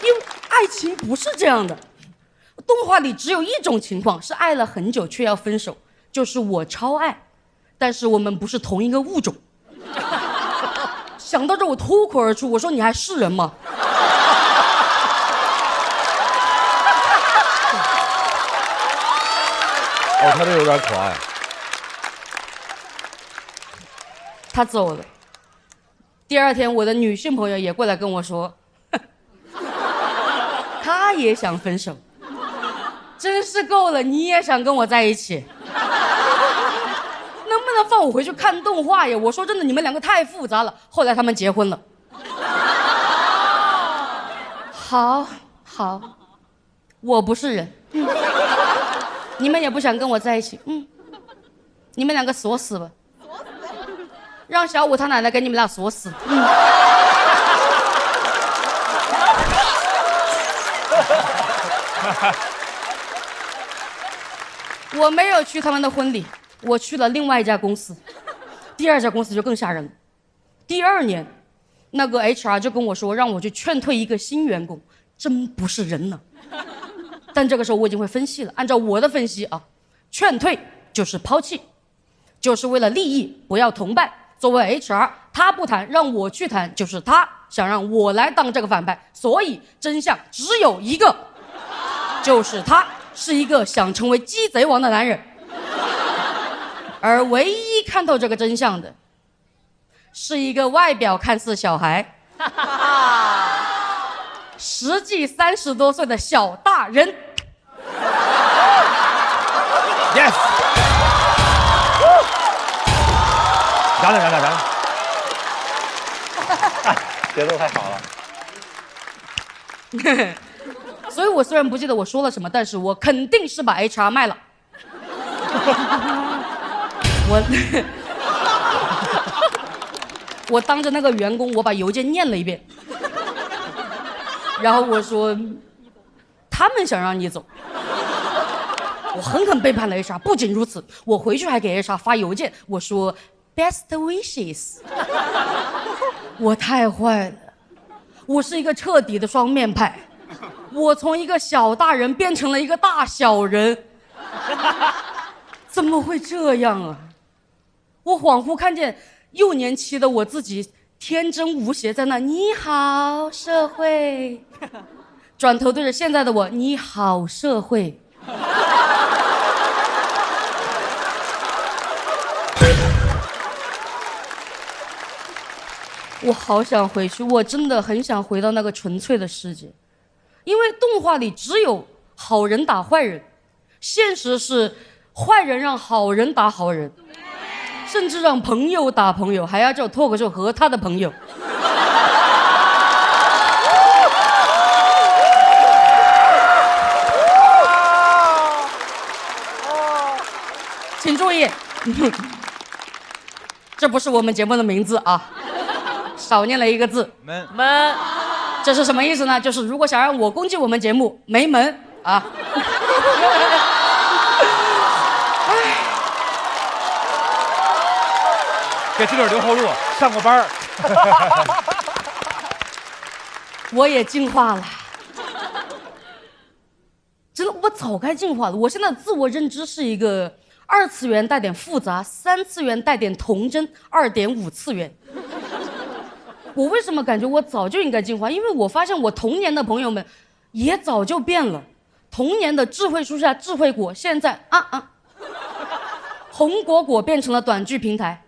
因为爱情不是这样的，动画里只有一种情况是爱了很久却要分手，就是我超爱，但是我们不是同一个物种。想到这我脱口而出，我说你还是人吗？哦，他这有点可爱。他走了。第2天，我的女性朋友也过来跟我说，他也想分手，真是够了，你也想跟我在一起？能不能放我回去看动画呀？我说真的，你们2个太复杂了。后来他们结婚了。好，我不是人。你们也不想跟我在一起，你们2个锁死吧，让小五他奶奶给你们俩锁死。我没有去他们的婚礼，我去了另外一家公司。第2家公司就更吓人了。第2年，那个 HR 就跟我说，让我去劝退一个新员工，真不是人呢。但这个时候我已经会分析了，按照我的分析啊，劝退就是抛弃，就是为了利益，不要同伴。作为 HR， 他不谈，让我去谈，就是他想让我来当这个反派。所以真相只有一个，就是他是一个想成为鸡贼王的男人。而唯一看透这个真相的，是一个外表看似小孩，实际30多岁的小大人。Yes。燃了！节奏太好了。所以我虽然不记得我说了什么，但是我肯定是把 HR 卖了。我当着那个员工，我把邮件念了一遍，然后我说，他们想让你走。我狠狠背叛了 HR， 不仅如此，我回去还给 HR 发邮件，我说 best wishes。我太坏了，我是一个彻底的双面派，我从一个小大人变成了一个大小人，怎么会这样啊？我恍惚看见幼年期的我自己天真无邪，在那你好社会，转头对着现在的我你好社会。我好想回去，我真的很想回到那个纯粹的世界，因为动画里只有好人打坏人，现实是坏人让好人打好人，甚至让朋友打朋友，还要叫脱口秀和他的朋友。请注意，这不是我们节目的名字啊，少念了一个字，门。这是什么意思呢？就是如果想让我攻击我们节目，没门啊。给自个儿留后路，上过班。我也进化了，真的，我早该进化了。我现在自我认知是一个2次元带点复杂，3次元带点童真，2.5次元。我为什么感觉我早就应该进化？因为我发现我童年的朋友们也早就变了。童年的智慧树下智慧果，现在红果果变成了短剧平台，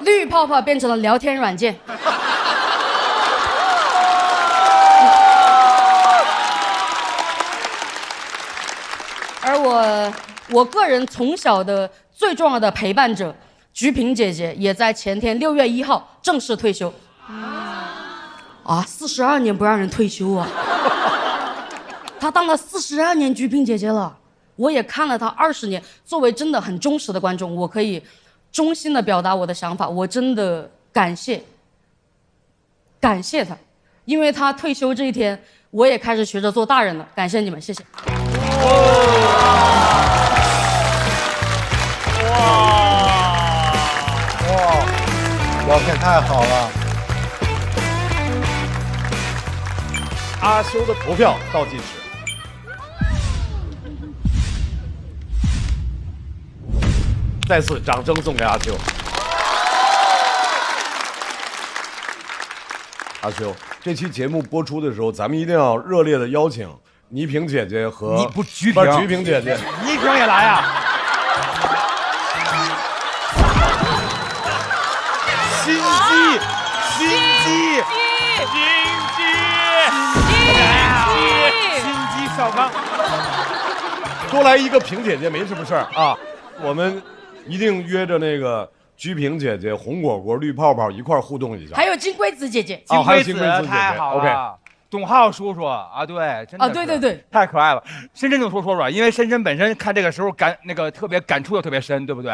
绿泡泡变成了聊天软件。而我个人从小的最重要的陪伴者菊萍姐姐，也在前天6月1号正式退休。42年不让人退休啊！她当了42年菊萍姐姐了，我也看了她20年。作为真的很忠实的观众，我可以衷心的表达我的想法，我真的感谢她，因为她退休这一天，我也开始学着做大人了。感谢你们，谢谢。表现太好了。阿修的投票倒计时，再次掌声送给阿修。阿修，这期节目播出的时候，咱们一定要热烈的邀请倪萍姐姐和菊萍姐姐，倪萍也来啊！心机小刚，多来一个萍姐姐没什么事儿啊。我们一定约着那个菊萍姐姐、红果果、绿泡泡一块儿互动一下。还有金龟子姐姐，还有金龟子姐姐，太好了。OK， 董浩叔叔啊，对，真的对，太可爱了。深深就说说，因为深深本身看这个时候特别感触又特别深，对不对？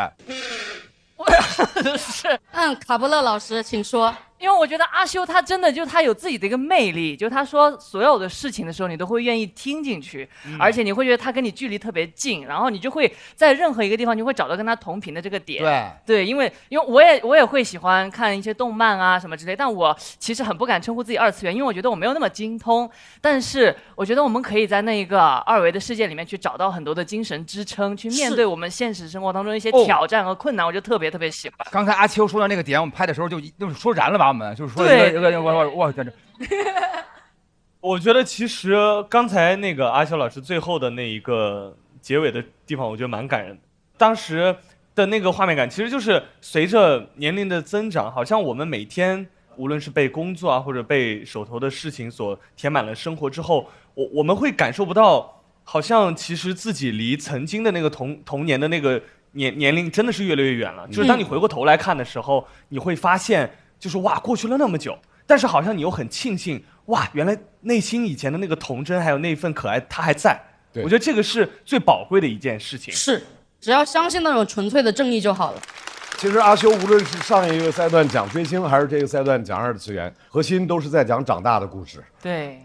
是，卡布勒老师，请说。因为我觉得阿修他真的就他有自己的一个魅力，就他说所有的事情的时候，你都会愿意听进去，而且你会觉得他跟你距离特别近，然后你就会在任何一个地方你会找到跟他同频的这个点。对，因为我也会喜欢看一些动漫啊什么之类，但我其实很不敢称呼自己二次元，因为我觉得我没有那么精通。但是我觉得我们可以在那一个二维的世界里面去找到很多的精神支撑，去面对我们现实生活当中一些挑战和困难，我就特别特别喜欢。刚才阿秋说到那个点，我们拍的时候就说燃了吧。我们就是说，我在这。我觉得其实刚才那个阿修老师最后的那一个结尾的地方，我觉得蛮感人的。当时的那个画面感，其实就是随着年龄的增长，好像我们每天无论是被工作啊，或者被手头的事情所填满了生活之后，我们会感受不到，好像其实自己离曾经的那个童年的那个年龄真的是越来越远了。就是当你回过头来看的时候，你会发现。就是哇，过去了那么久，但是好像你又很庆幸，哇，原来内心以前的那个童真，还有那份可爱，它还在。我觉得这个是最宝贵的一件事情。是，只要相信那种纯粹的正义就好了。其实阿修无论是上一个赛段讲追星，还是这个赛段讲二次元，核心都是在讲长大的故事。对，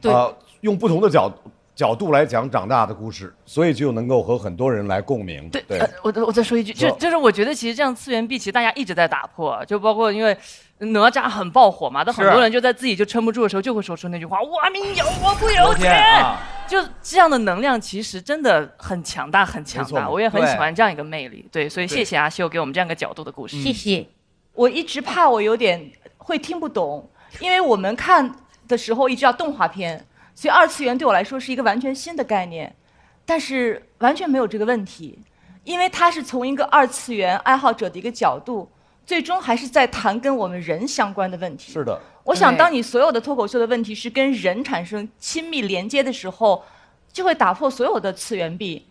用不同的角度来讲长大的故事，所以就能够和很多人来共鸣。对，我再说一句，就是我觉得其实这样次元壁其实大家一直在打破，就包括因为哪吒很爆火嘛，但很多人就在自己就撑不住的时候就会说出那句话：我命由我不由天。就这样的能量其实真的很强大，很强大。我也很喜欢这样一个魅力。对，所以谢谢阿修给我们这样一个角度的故事。谢谢。我一直怕我有点会听不懂，因为我们看的时候一直要动画片。所以二次元对我来说是一个完全新的概念，但是完全没有这个问题，因为它是从一个二次元爱好者的一个角度，最终还是在谈跟我们人相关的问题。是的，我想当你所有的脱口秀的问题是跟人产生亲密连接的时候，就会打破所有的次元壁。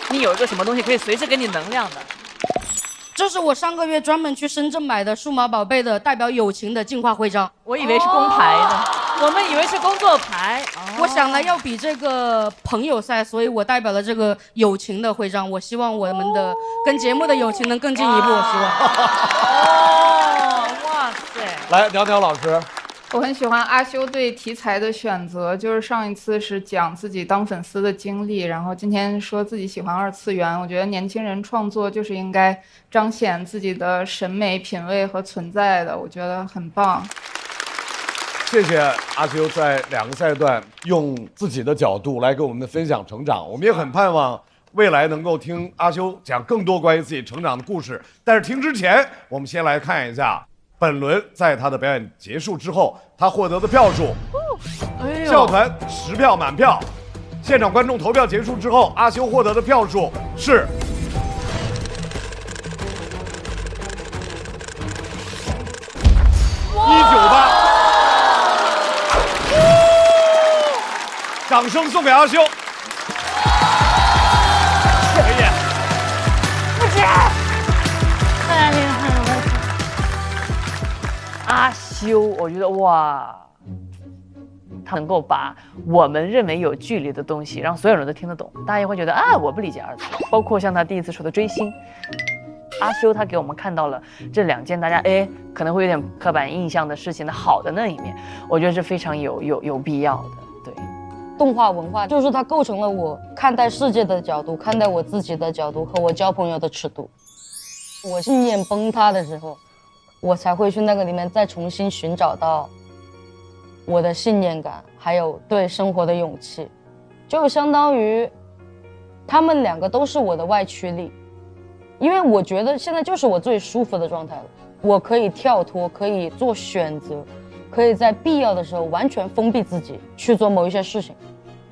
你有一个什么东西可以随时给你能量的？这是我上个月专门去深圳买的数码宝贝的代表友情的进化徽章，我以为是工牌的，我们以为是工作牌。我想来要比这个朋友赛，所以我代表了这个友情的徽章。我希望我们的跟节目的友情能更进一步，我希望。哇塞！来，苗条老师。我很喜欢阿修对题材的选择，就是上一次是讲自己当粉丝的经历，然后今天说自己喜欢二次元。我觉得年轻人创作就是应该彰显自己的审美品味和存在的，我觉得很棒。谢谢阿修在2个赛段用自己的角度来跟我们分享成长，我们也很盼望未来能够听阿修讲更多关于自己成长的故事。但是听之前，我们先来看一下本轮在他的表演结束之后，他获得的票数校团10票满票。现场观众投票结束之后，阿修获得的票数是198。掌声送给阿修。可以。不止。太厉害了！阿修，我觉得哇。他能够把我们认为有距离的东西让所有人都听得懂，大家也会觉得啊，我不理解二次元。包括像他第一次说的追星，阿修他给我们看到了这2件大家可能会有点刻板印象的事情的好的那一面，我觉得是非常有必要的。对，动画文化就是它构成了我看待世界的角度、看待我自己的角度和我交朋友的尺度。我信念崩塌的时候，我才会去那个里面再重新寻找到我的信念感，还有对生活的勇气，就相当于他们2个都是我的外驱力，因为我觉得现在就是我最舒服的状态了，我可以跳脱，可以做选择，可以在必要的时候完全封闭自己去做某一些事情，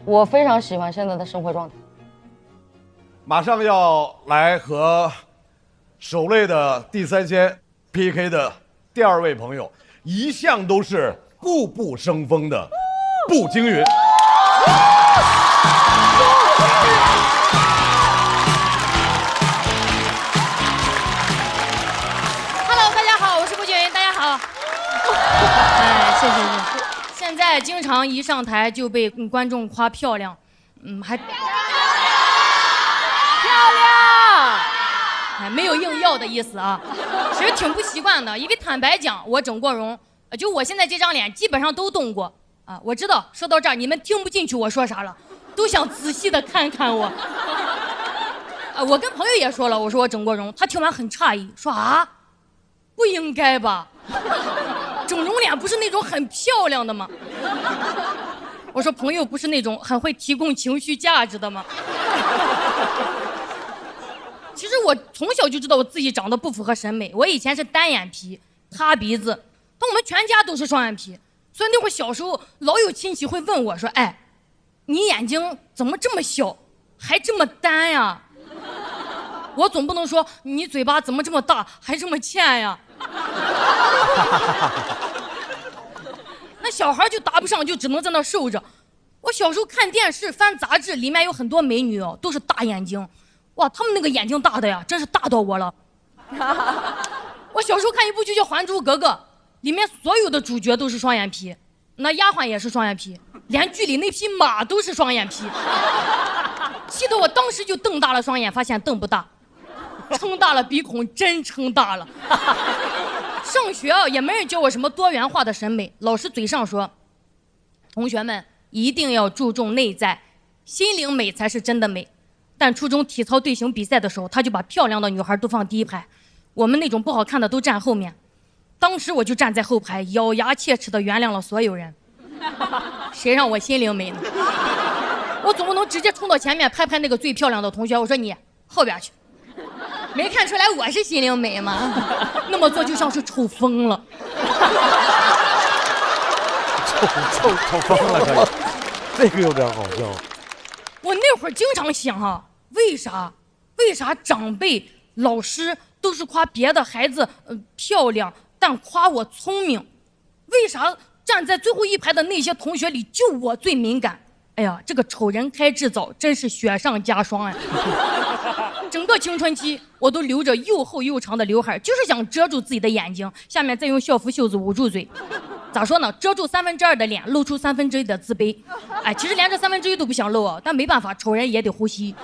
我非常喜欢现在的生活状态。马上要来和首类的第3仙 PK 的第2位朋友，一向都是步步生风的步惊云。Hello， 大家好，我是步惊云，大家好。谢谢。现在经常一上台就被观众夸漂亮，还漂亮，没有硬要的意思啊，其实挺不习惯的，因为坦白讲，我整过容。就我现在这张脸基本上都动过啊！我知道说到这儿你们听不进去我说啥了，都想仔细的看看我。我跟朋友也说了，我说我整过容，他听完很诧异，说啊，不应该吧？整容脸不是那种很漂亮的吗？我说朋友不是那种很会提供情绪价值的吗？其实我从小就知道我自己长得不符合审美，我以前是单眼皮、塌鼻子。我们全家都是双眼皮，所以那会儿小时候老有亲戚会问我说：“哎，你眼睛怎么这么小，还这么单呀？”我总不能说你嘴巴怎么这么大，还这么欠呀？那小孩就答不上，就只能在那受着。我小时候看电视、翻杂志，里面有很多美女哦，都是大眼睛，哇，她们那个眼睛大的呀，真是大到我了。我小时候看一部剧叫《还珠格格》。里面所有的主角都是双眼皮，那丫鬟也是双眼皮，连剧里那匹马都是双眼皮，气得我当时就瞪大了双眼，发现瞪不大，撑大了鼻孔真撑大了。上学也没人教我什么多元化的审美，老师嘴上说，同学们一定要注重内在，心灵美才是真的美。但初中体操队形比赛的时候，他就把漂亮的女孩都放第一排，我们那种不好看的都站后面。当时我就站在后排，咬牙切齿地原谅了所有人。谁让我心灵美呢？我总不能直接冲到前面拍拍那个最漂亮的同学，我说你后边去，没看出来我是心灵美吗？那么做就像是抽风了。抽风了，这个有点好笑。我那会儿经常想啊，为啥长辈、老师都是夸别的孩子漂亮？但夸我聪明，为啥站在最后一排的那些同学里就我最敏感？哎呀，这个丑人开智早，真是雪上加霜呀！整个青春期我都留着又厚又长的刘海，就是想遮住自己的眼睛，下面再用校服袖子捂住嘴。咋说呢？遮住2/3的脸，露出1/3的自卑。哎，其实连这1/3都不想露啊，但没办法，丑人也得呼吸。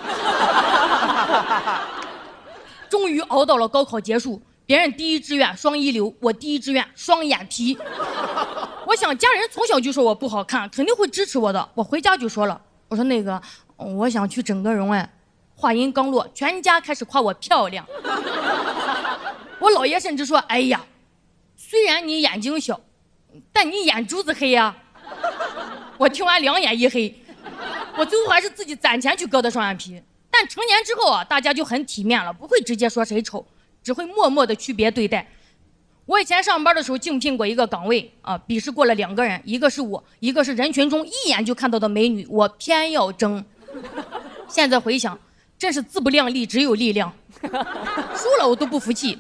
终于熬到了高考结束。别人第一志愿双一流，我第一志愿双眼皮。我想家人从小就说我不好看，肯定会支持我的。我回家就说了，我说那个我想去整个容。话音刚落，全家开始夸我漂亮。我姥爷甚至说，哎呀，虽然你眼睛小，但你眼珠子黑呀。我听完2眼一黑，我最后还是自己攒钱去割的双眼皮。但成年之后啊，大家就很体面了，不会直接说谁丑，只会默默的区别对待。我以前上班的时候竞聘过一个岗位啊，笔试过了2个人，一个是我，一个是人群中一眼就看到的美女，我偏要争。现在回想，真是自不量力，只有力量。输了我都不服气，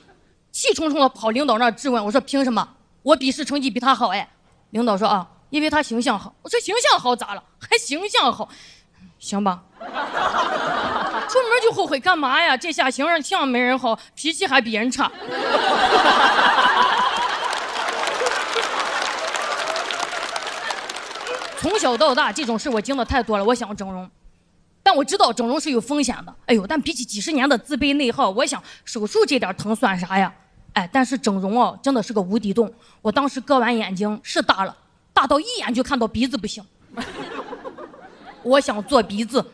气冲冲的跑领导那儿质问，我说凭什么？我笔试成绩比他好哎。领导说啊，因为他形象好。我说形象好咋了？还形象好？行吧。出门就后悔干嘛呀？这下形象没人好，脾气还比人差。从小到大这种事我经历太多了，我想整容，但我知道整容是有风险的。哎呦，但比起几10年的自卑内耗，我想手术这点疼算啥呀？哎，但是整容哦，真的是个无底洞。我当时割完眼睛是大了，大到一眼就看到鼻子不行。我想做鼻子，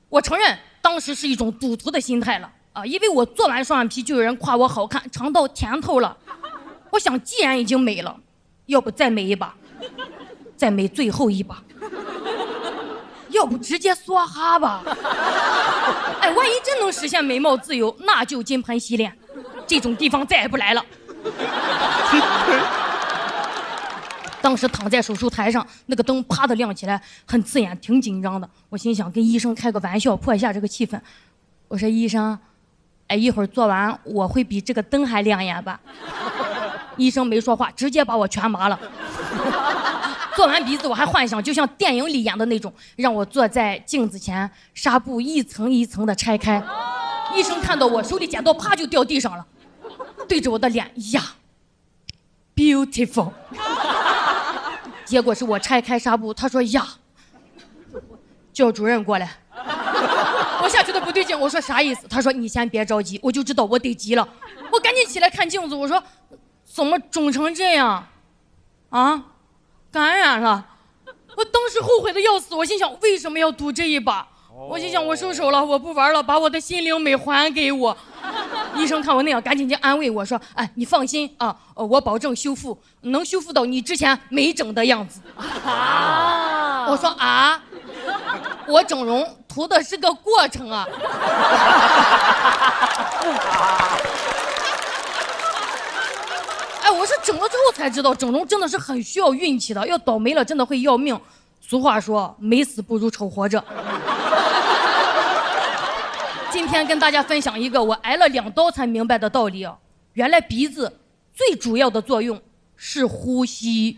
我承认当时是一种赌徒的心态了啊，因为我做完双眼皮就有人夸我好看，尝到甜头了。我想既然已经美了，要不再美一把，再美最后一把，要不直接梭哈吧。哎，万一真能实现美貌自由，那就金盆洗脸，这种地方再也不来了。当时躺在手术台上，那个灯啪的亮起来，很刺眼，挺紧张的。我心想跟医生开个玩笑，破一下这个气氛。我说医生，哎，一会儿做完我会比这个灯还亮眼吧？医生没说话，直接把我全麻了。做完鼻子我还幻想就像电影里演的那种，让我坐在镜子前，纱布一层一层的拆开。医生看到我手里剪刀啪就掉地上了，对着我的脸呀 ，beautiful。结果是我拆开纱布，他说呀，叫主任过来。我下觉得不对劲，我说啥意思？他说你先别着急，我就知道我得急了。我赶紧起来看镜子，我说怎么肿成这样？啊，感染了！我当时后悔的要死，我心想为什么要赌这一把？我心想我收手了，我不玩了，把我的心灵美还给我。医生看我那样，赶紧就安慰我说：“哎，你放心啊，我保证修复，能修复到你之前没整的样子。”啊！我说啊，我整容图的是个过程啊。哎，我是整了之后才知道，整容真的是很需要运气的，要倒霉了真的会要命。俗话说，美死不如丑活着。今天跟大家分享一个我挨了2刀才明白的道理啊！原来鼻子最主要的作用是呼吸。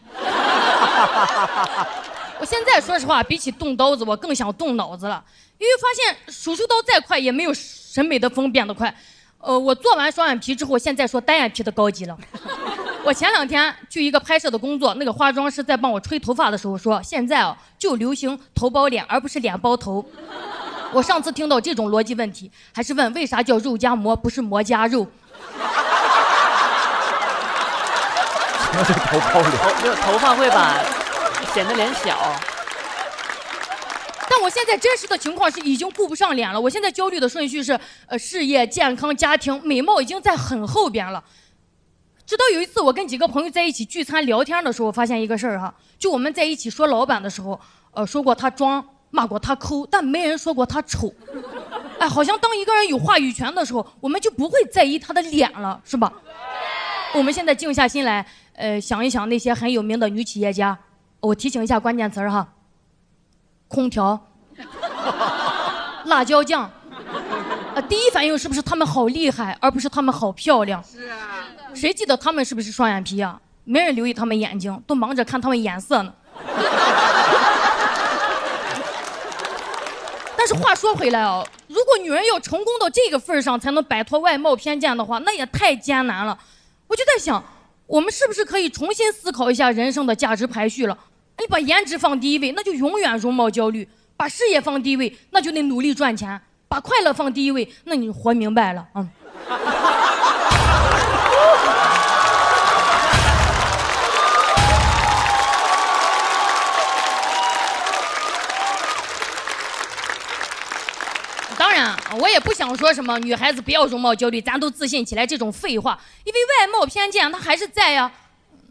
我现在说实话，比起动刀子，我更想动脑子了，因为发现手术刀再快也没有审美的风变得快。我做完双眼皮之后，现在说单眼皮的高级了。我前2天去一个拍摄的工作，那个化妆师在帮我吹头发的时候说，现在啊就流行头包脸，而不是脸包头。我上次听到这种逻辑问题，还是问为啥叫肉夹馍，不是馍夹肉？什么是头包脸？头发会把显得脸小。但我现在真实的情况是已经顾不上脸了，我现在焦虑的顺序是事业、健康、家庭，美貌已经在很后边了。直到有一次我跟几个朋友在一起聚餐聊天的时候，发现一个事儿哈，就我们在一起说老板的时候，说过他装，骂过他抠，但没人说过他丑。哎，好像当一个人有话语权的时候，我们就不会在意他的脸了，是吧？我们现在静下心来，想一想那些很有名的女企业家，我提醒一下关键词哈：空调、辣椒酱。第一反应是不是他们好厉害，而不是他们好漂亮？是啊。谁记得他们是不是双眼皮啊？没人留意他们眼睛，都忙着看他们眼色呢。但是话说回来哦，如果女人要成功到这个份上才能摆脱外貌偏见的话，那也太艰难了。我就在想，我们是不是可以重新思考一下人生的价值排序了？你把颜值放第一位，那就永远容貌焦虑；把事业放第一位，那就得努力赚钱；把快乐放第一位，那你活明白了啊。当然，我也不想说什么女孩子不要容貌焦虑，咱都自信起来这种废话，因为外貌偏见它还是在呀，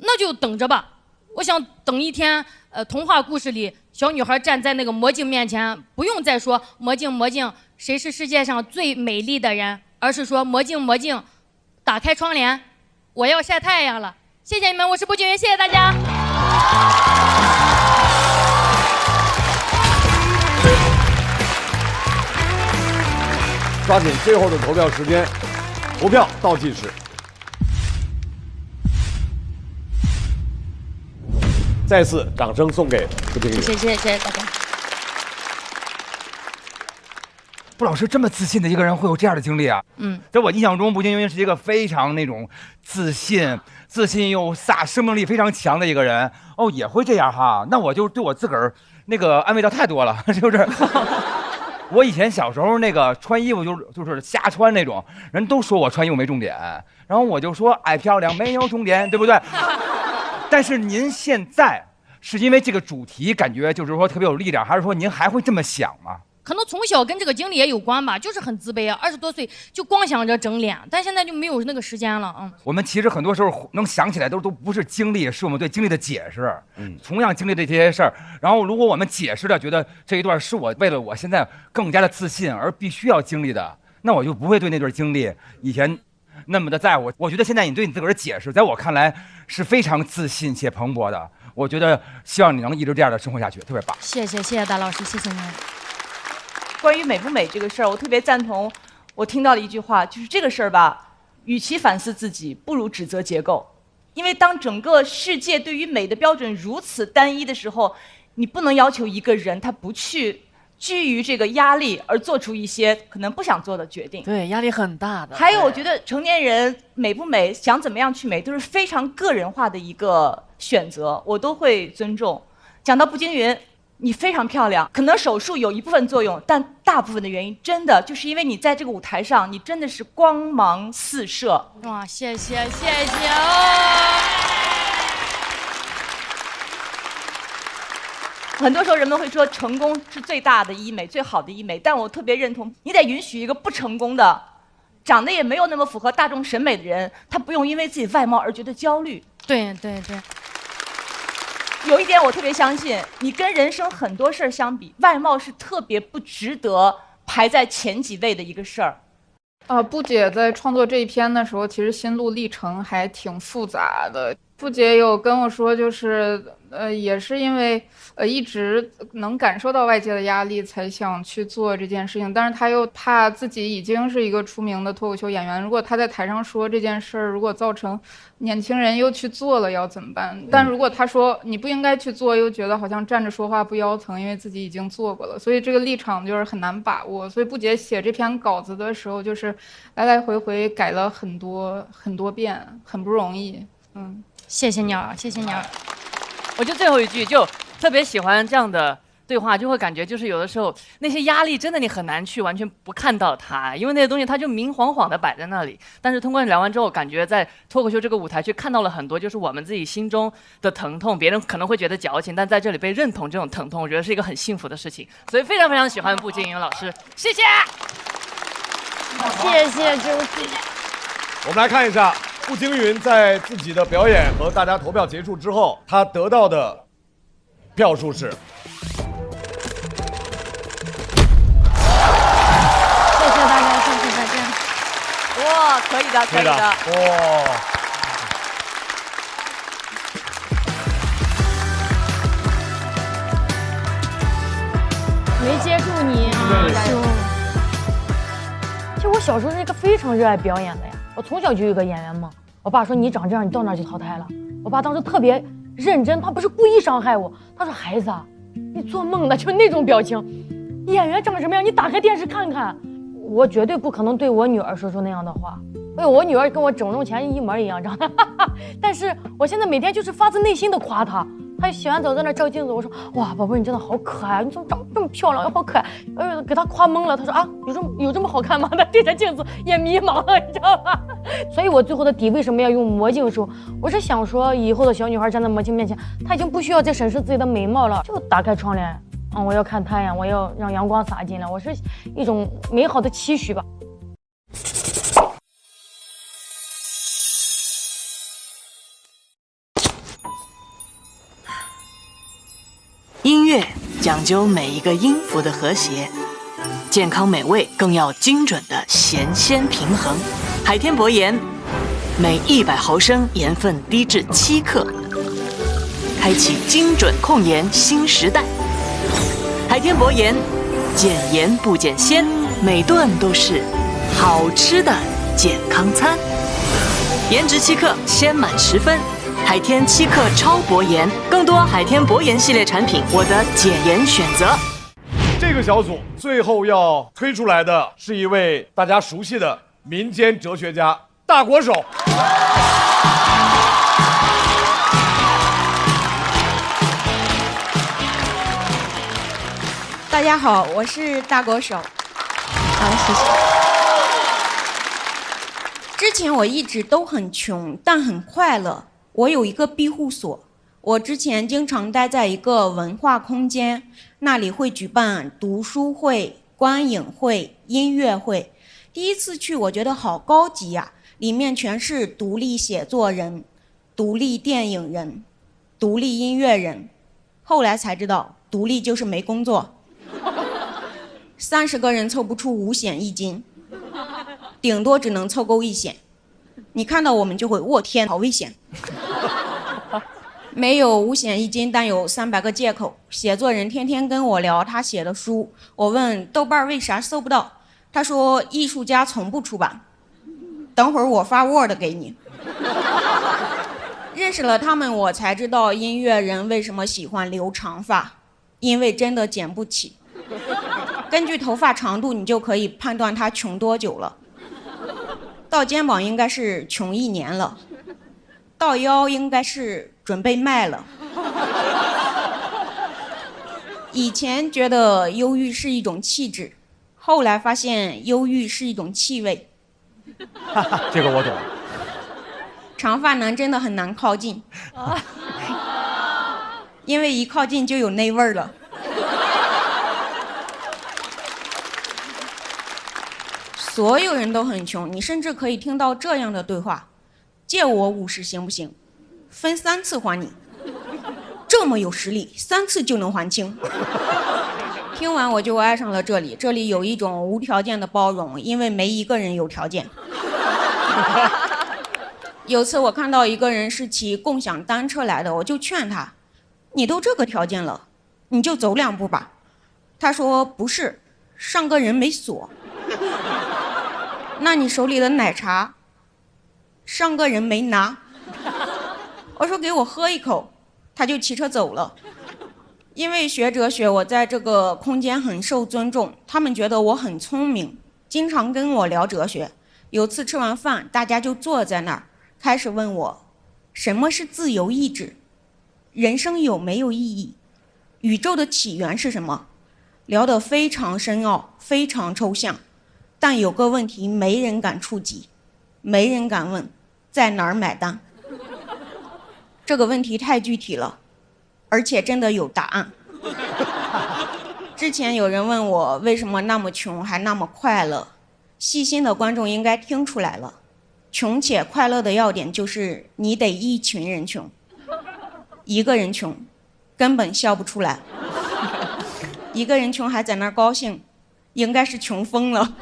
那就等着吧。我想等一天，童话故事里小女孩站在那个魔镜面前，不用再说魔镜魔镜，谁是世界上最美丽的人，而是说魔镜魔镜，打开窗帘，我要晒太阳了。谢谢你们，我是步惊云，谢谢大家。抓紧最后的投票时间，投票倒计时。再次掌声送给步惊云。谢谢大家。布老师这么自信的一个人会有这样的经历啊？在我印象中，步惊云是一个非常那种自信又生命力非常强的一个人。哦，也会这样哈？那我就对我自个儿那个安慰到太多了，是不是？我以前小时候那个穿衣服就是瞎穿那种，人都说我穿衣服没重点，然后我就说爱漂亮没有重点，对不对？但是您现在是因为这个主题感觉就是说特别有力量，还是说您还会这么想吗？可能从小跟这个经历也有关吧，就是很自卑啊，20多岁就光想着整脸，但现在就没有那个时间了。我们其实很多时候能想起来都不是经历，是我们对经历的解释。同样经历的这些事儿，然后如果我们解释的觉得这一段是我为了我现在更加的自信而必须要经历的，那我就不会对那段经历以前那么的在乎。我觉得现在你对你自个儿的解释，在我看来是非常自信且蓬勃的。我觉得希望你能一直这样的生活下去，特别棒。谢谢大老师，谢谢您。关于美不美这个事儿，我特别赞同。我听到了一句话，就是这个事儿吧，与其反思自己，不如指责结构。因为当整个世界对于美的标准如此单一的时候，你不能要求一个人他不去居于这个压力而做出一些可能不想做的决定。对，压力很大的。还有，我觉得成年人美不美，想怎么样去美，都是非常个人化的一个选择，我都会尊重。讲到步惊云，你非常漂亮，可能手术有一部分作用，但大部分的原因真的就是因为你在这个舞台上，你真的是光芒四射。哇，谢谢。很多时候人们会说成功是最大的医美，最好的医美，但我特别认同，你得允许一个不成功的、长得也没有那么符合大众审美的人，他不用因为自己外貌而觉得焦虑。对。有一点我特别相信，你跟人生很多事儿相比，外貌是特别不值得排在前几位的一个事儿。布姐在创作这一篇的时候，其实心路历程还挺复杂的。布姐有跟我说，就是也是因为一直能感受到外界的压力，才想去做这件事情。但是她又怕自己已经是一个出名的脱口秀演员，如果她在台上说这件事儿，如果造成年轻人又去做了，要怎么办？但如果她说你不应该去做，又觉得好像站着说话不腰疼，因为自己已经做过了，所以这个立场就是很难把握。所以布姐写这篇稿子的时候，就是来来回回改了很多遍，很不容易。谢谢鸟。我就最后一句就特别喜欢这样的对话，就会感觉就是有的时候那些压力真的你很难去完全不看到它，因为那些东西它就明晃晃的摆在那里。但是通过聊完之后，感觉在脱口秀这个舞台去看到了很多就是我们自己心中的疼痛，别人可能会觉得矫情，但在这里被认同这种疼痛，我觉得是一个很幸福的事情。所以非常非常喜欢步惊云老师，谢谢。谢谢周姐。我们来看一下步惊云在自己的表演和大家投票结束之后，他得到的票数是。谢谢大家，谢谢大家。哇，可以的。哇。没接住你啊，加油！其实我小时候是一个非常热爱表演的呀，我从小就有个演员梦。我爸说你长这样，你到那儿就淘汰了。我爸当时特别认真，他不是故意伤害我，他说孩子啊，你做梦呢，就那种表情。演员长什么样，你打开电视看看。我绝对不可能对我女儿说出那样的话。哎呦，我女儿跟我整容前一模一样长得，但是我现在每天就是发自内心的夸她。她洗完澡在那照镜子，我说哇，宝贝儿你真的好可爱，你怎么长这么漂亮又好可爱？给她夸懵了，她说啊，有这么好看吗？她对着镜子也迷茫了，你知道吧？所以我最后的底为什么要用魔镜梳？我是想说以后的小女孩站在魔镜面前，她已经不需要再审视自己的美貌了，就打开窗帘，我要看太阳，我要让阳光洒进来，我是一种美好的期许吧。音乐讲究每一个音符的和谐，健康美味更要精准的咸鲜平衡。海天博言，每100毫升盐分低至7克，开启精准控盐新时代。海天博盐，减盐不减鲜，每顿都是好吃的健康餐。颜值7克，鲜满10分。海天7克超薄盐，更多海天薄盐系列产品，我的减盐选择。这个小组最后要推出来的是一位大家熟悉的民间哲学家大国手。大家好，我是大国手。好，谢谢。之前我一直都很穷，但很快乐。我有一个庇护所，我之前经常待在一个文化空间，那里会举办读书会、观影会、音乐会。第一次去，我觉得好高级呀，里面全是独立写作人、独立电影人、独立音乐人。后来才知道，独立就是没工作。30个人凑不出5险1金，顶多只能凑够1险。你看到我们就会，我天，好危险！没有5险1金，但有300个借口。写作人天天跟我聊他写的书，我问豆瓣为啥搜不到，他说艺术家从不出版。等会儿我发 Word 给你。认识了他们，我才知道音乐人为什么喜欢留长发，因为真的剪不起。根据头发长度，你就可以判断他穷多久了。到肩膀应该是穷1年了，到腰应该是准备卖了。以前觉得忧郁是一种气质，后来发现忧郁是一种气味。这个我懂。长发男真的很难靠近，因为一靠近就有那味儿了。所有人都很穷，你甚至可以听到这样的对话：借我50行不行？分3次还你。这么有实力，3次就能还清。听完我就爱上了这里，这里有一种无条件的包容，因为没一个人有条件。有次我看到一个人是骑共享单车来的，我就劝他：你都这个条件了，你就走2步吧。他说不是，上个人没锁。那你手里的奶茶，上个人没拿。我说给我喝一口，他就骑车走了。因为学哲学，我在这个空间很受尊重，他们觉得我很聪明，经常跟我聊哲学。有次吃完饭，大家就坐在那儿，开始问我，什么是自由意志？人生有没有意义？宇宙的起源是什么？聊得非常深奥，非常抽象。但有个问题没人敢触及，没人敢问，在哪儿买单？这个问题太具体了，而且真的有答案。之前有人问我为什么那么穷还那么快乐，细心的观众应该听出来了，穷且快乐的要点就是你得一群人穷，一个人穷根本笑不出来。一个人穷还在那儿高兴，应该是穷疯了。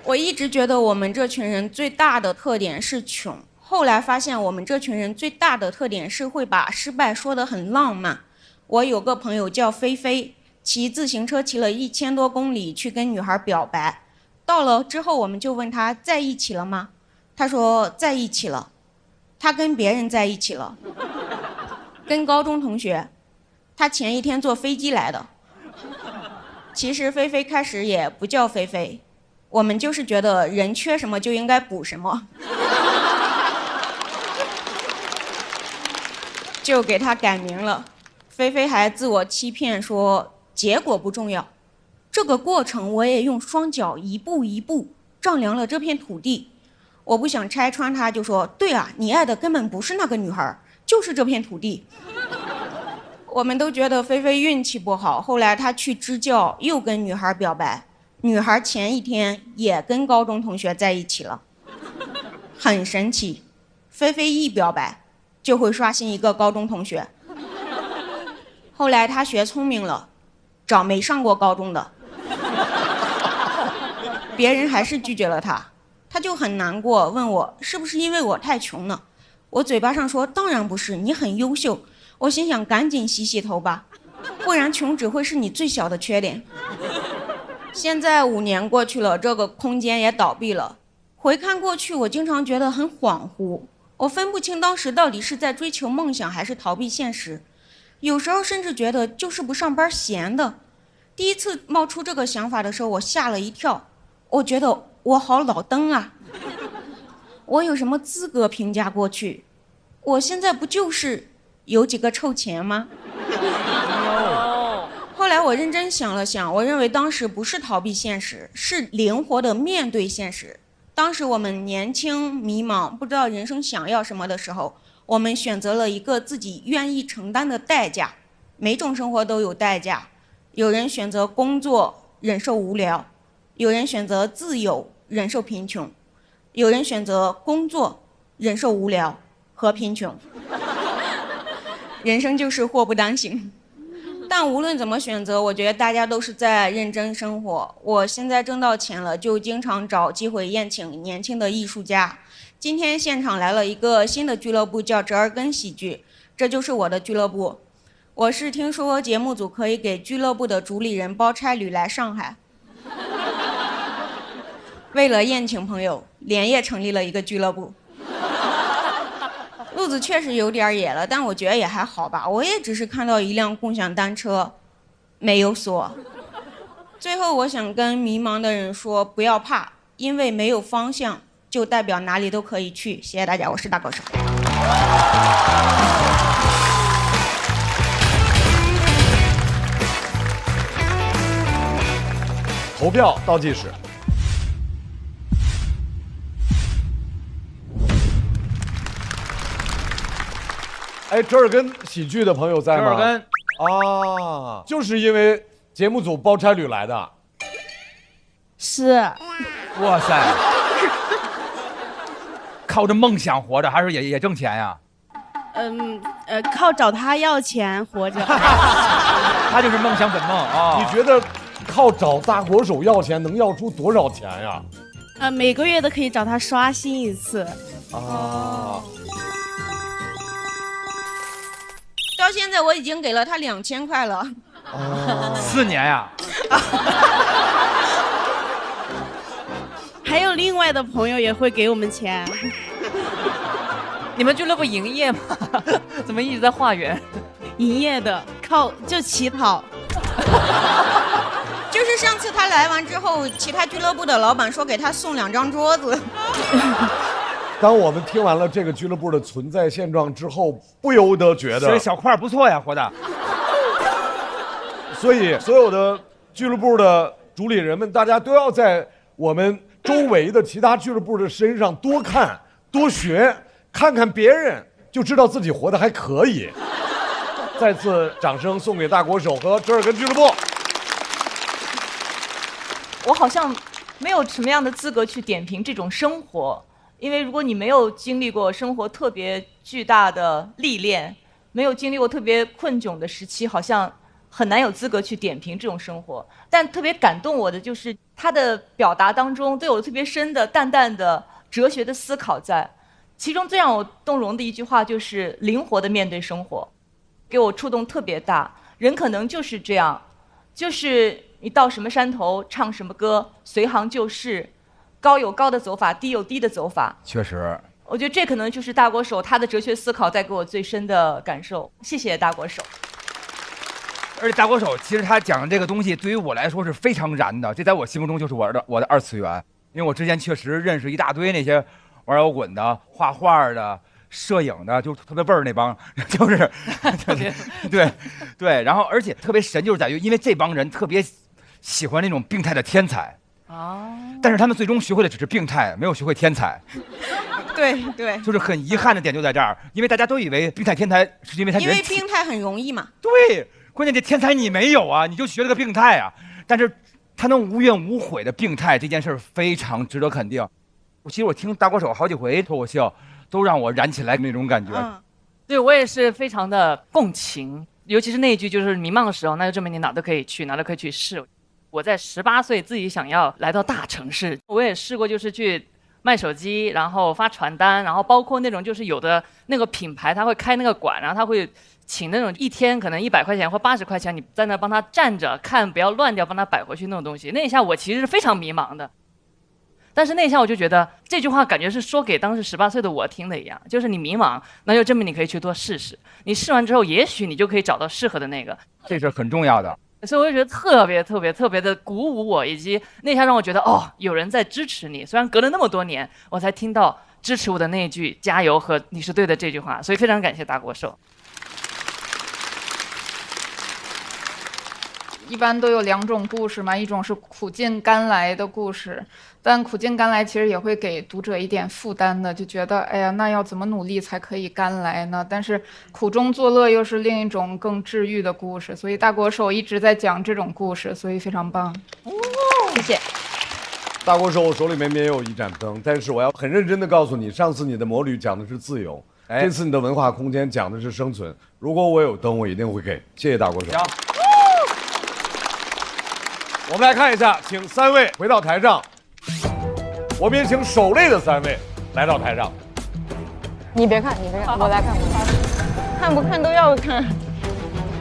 我一直觉得我们这群人最大的特点是穷，后来发现我们这群人最大的特点是会把失败说得很浪漫。我有个朋友叫菲菲，骑自行车骑了1000多公里去跟女孩表白，到了之后我们就问他在一起了吗？他说在一起了，他跟别人在一起了，跟高中同学，他前一天坐飞机来的。其实菲菲开始也不叫菲菲，我们就是觉得人缺什么就应该补什么，就给他改名了。菲菲还自我欺骗说结果不重要，这个过程我也用双脚一步一步丈量了这片土地。我不想拆穿他，就说对啊，你爱的根本不是那个女孩，就是这片土地。我们都觉得菲菲运气不好，后来她去支教又跟女孩表白，女孩前一天也跟高中同学在一起了。很神奇，菲菲一表白就会刷新一个高中同学。后来她学聪明了，找没上过高中的，别人还是拒绝了她，他就很难过，问我是不是因为我太穷了。我嘴巴上说当然不是，你很优秀。我心想赶紧洗洗头吧，不然穷只会是你最小的缺点。现在5年过去了，这个空间也倒闭了。回看过去，我经常觉得很恍惚，我分不清当时到底是在追求梦想还是逃避现实。有时候甚至觉得就是不上班闲的。第一次冒出这个想法的时候，我吓了一跳，我觉得我好老登啊，我有什么资格评价过去？我现在不就是有几个臭钱吗？后来我认真想了想，我认为当时不是逃避现实，是灵活的面对现实。当时我们年轻迷茫，不知道人生想要什么的时候，我们选择了一个自己愿意承担的代价。每种生活都有代价，有人选择工作忍受无聊，有人选择自由忍受贫穷，有人选择工作忍受无聊和贫穷。人生就是祸不单行。但无论怎么选择，我觉得大家都是在认真生活。我现在挣到钱了，就经常找机会宴请年轻的艺术家。今天现场来了一个新的俱乐部，叫折耳根喜剧，这就是我的俱乐部。我是听说节目组可以给俱乐部的主理人包差旅来上海，为了宴请朋友，连夜成立了一个俱乐部。路子确实有点野了，但我觉得也还好吧。我也只是看到一辆共享单车，没有锁。最后，我想跟迷茫的人说，不要怕，因为没有方向，就代表哪里都可以去。谢谢大家，我是大狗手。投票倒计时。哎，折耳根喜剧的朋友在吗？折耳根啊，就是因为节目组包差旅来的。是。哇塞，靠着梦想活着，还是也挣钱呀？靠找他要钱活着。他就是梦想本梦啊！你觉得靠找大国手要钱能要出多少钱呀？每个月都可以找他刷新一次。啊。到现在我已经给了他2000块了。4年呀。还有另外的朋友也会给我们钱。你们俱乐部营业吗？怎么一直在化缘？营业的，就乞讨。就是上次他来完之后，其他俱乐部的老板说给他送2张桌子。当我们听完了这个俱乐部的存在现状之后，不由得觉得这小块不错呀，活的。所以所有的俱乐部的主理人们，大家都要在我们周围的其他俱乐部的身上多看多学，看看别人就知道自己活得还可以。再次掌声送给大国手和折耳根俱乐部。我好像没有什么样的资格去点评这种生活。因为如果你没有经历过生活特别巨大的历练，没有经历过特别困窘的时期，好像很难有资格去点评这种生活。但特别感动我的就是他的表达当中都有特别深的淡淡的哲学的思考在。其中最让我动容的一句话就是灵活的面对生活，给我触动特别大。人可能就是这样，就是你到什么山头唱什么歌，随行就市，高有高的走法，低有低的走法。确实，我觉得这可能就是大国手他的哲学思考带给我最深的感受。谢谢大国手。而且大国手其实他讲的这个东西对于我来说是非常燃的，这在我心目中就是我的2次元。因为我之前确实认识一大堆那些玩摇滚的、画画的、摄影的，就特别味儿那帮，就是对，然后而且特别神就是在于，因为这帮人特别喜欢那种病态的天才。但是他们最终学会的只是病态，没有学会天才。对，就是很遗憾的点就在这儿，因为大家都以为病态天才是因为他因为病态很容易嘛。对，关键这天才你没有啊，你就学了个病态啊。但是他能无怨无悔的病态这件事非常值得肯定。其实我听大国手好几回脱口秀，都让我燃起来那种感觉。对，我也是非常的共情，尤其是那一句就是迷茫的时候，那就证明你哪都可以去，哪都可以去试。我在18岁自己想要来到大城市，我也试过，就是去卖手机，然后发传单，然后包括那种就是有的那个品牌他会开那个馆，然后他会请那种一天可能100块钱或80块钱，你在那帮他站着看，不要乱掉，帮他摆回去那种东西。那一下我其实是非常迷茫的，但是那一下我就觉得这句话感觉是说给当时18岁的我听的一样，就是你迷茫，那就证明你可以去多试试，你试完之后，也许你就可以找到适合的那个，这是很重要的。所以我就觉得特别的鼓舞我，以及那下让我觉得哦，有人在支持你。虽然隔了那么多年，我才听到支持我的那一句“加油”和“你是对的”这句话，所以非常感谢大国手。一般都有2种故事嘛，一种是苦尽甘来的故事，但苦尽甘来其实也会给读者一点负担的，就觉得哎呀，那要怎么努力才可以甘来呢？但是苦中作乐又是另一种更治愈的故事，所以大国手一直在讲这种故事，所以非常棒。谢谢。大国手手里面没有一盏灯，但是我要很认真的告诉你，上次你的魔旅讲的是自由，这次你的文化空间讲的是生存。如果我有灯，我一定会给。谢谢大国手。我们来看一下，请3位回到台上，我们也请手累的3位来到台上。你别看，我来看，看不看都要看，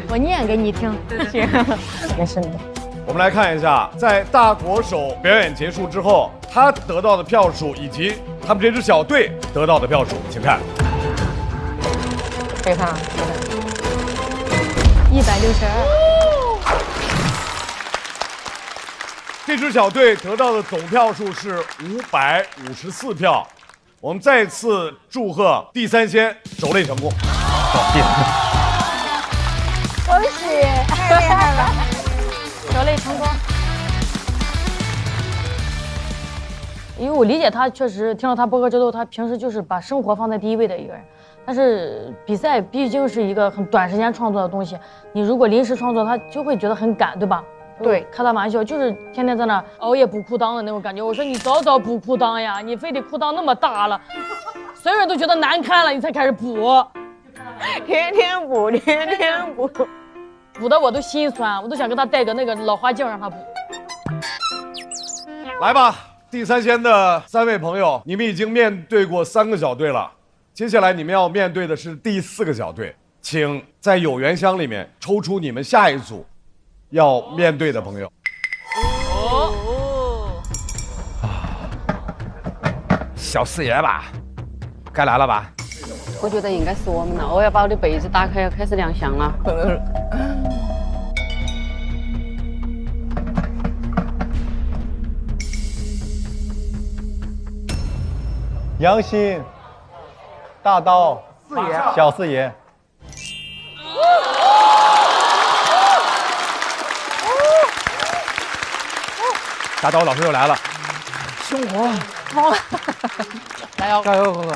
我念给你听。行，没事的。我们来看一下，在大国手表演结束之后，他得到的票数以及他们这支小队得到的票数，请看。可以看，162。这支小队得到的总票数是554票。我们再次祝贺第3仙手累成功。恭喜，太厉害了，手累成功。因为我理解他，确实听了他播客之后，他平时就是把生活放在第一位的一个人。但是比赛毕竟是一个很短时间创作的东西，你如果临时创作，他就会觉得很赶，对吧？对，开他玩笑，就是天天在那熬夜补裤裆的那种感觉。我说你早补裤裆呀，你非得裤裆那么大了，所有人都觉得难看了，你才开始补，天天补，补的我都心酸，我都想给他带个那个老花镜让他补。来吧，第3仙的3位朋友，你们已经面对过3个小队了，接下来你们要面对的是第4个小队，请在有缘箱里面抽出你们下一组要面对的朋友。小四爷吧，该来了吧？我觉得应该是我们了。我要把我的被子打开，要开始亮相了。可能是。杨鑫、大刀、小四爷。大刀老师又来了，生活好了，加油加油，哥哥！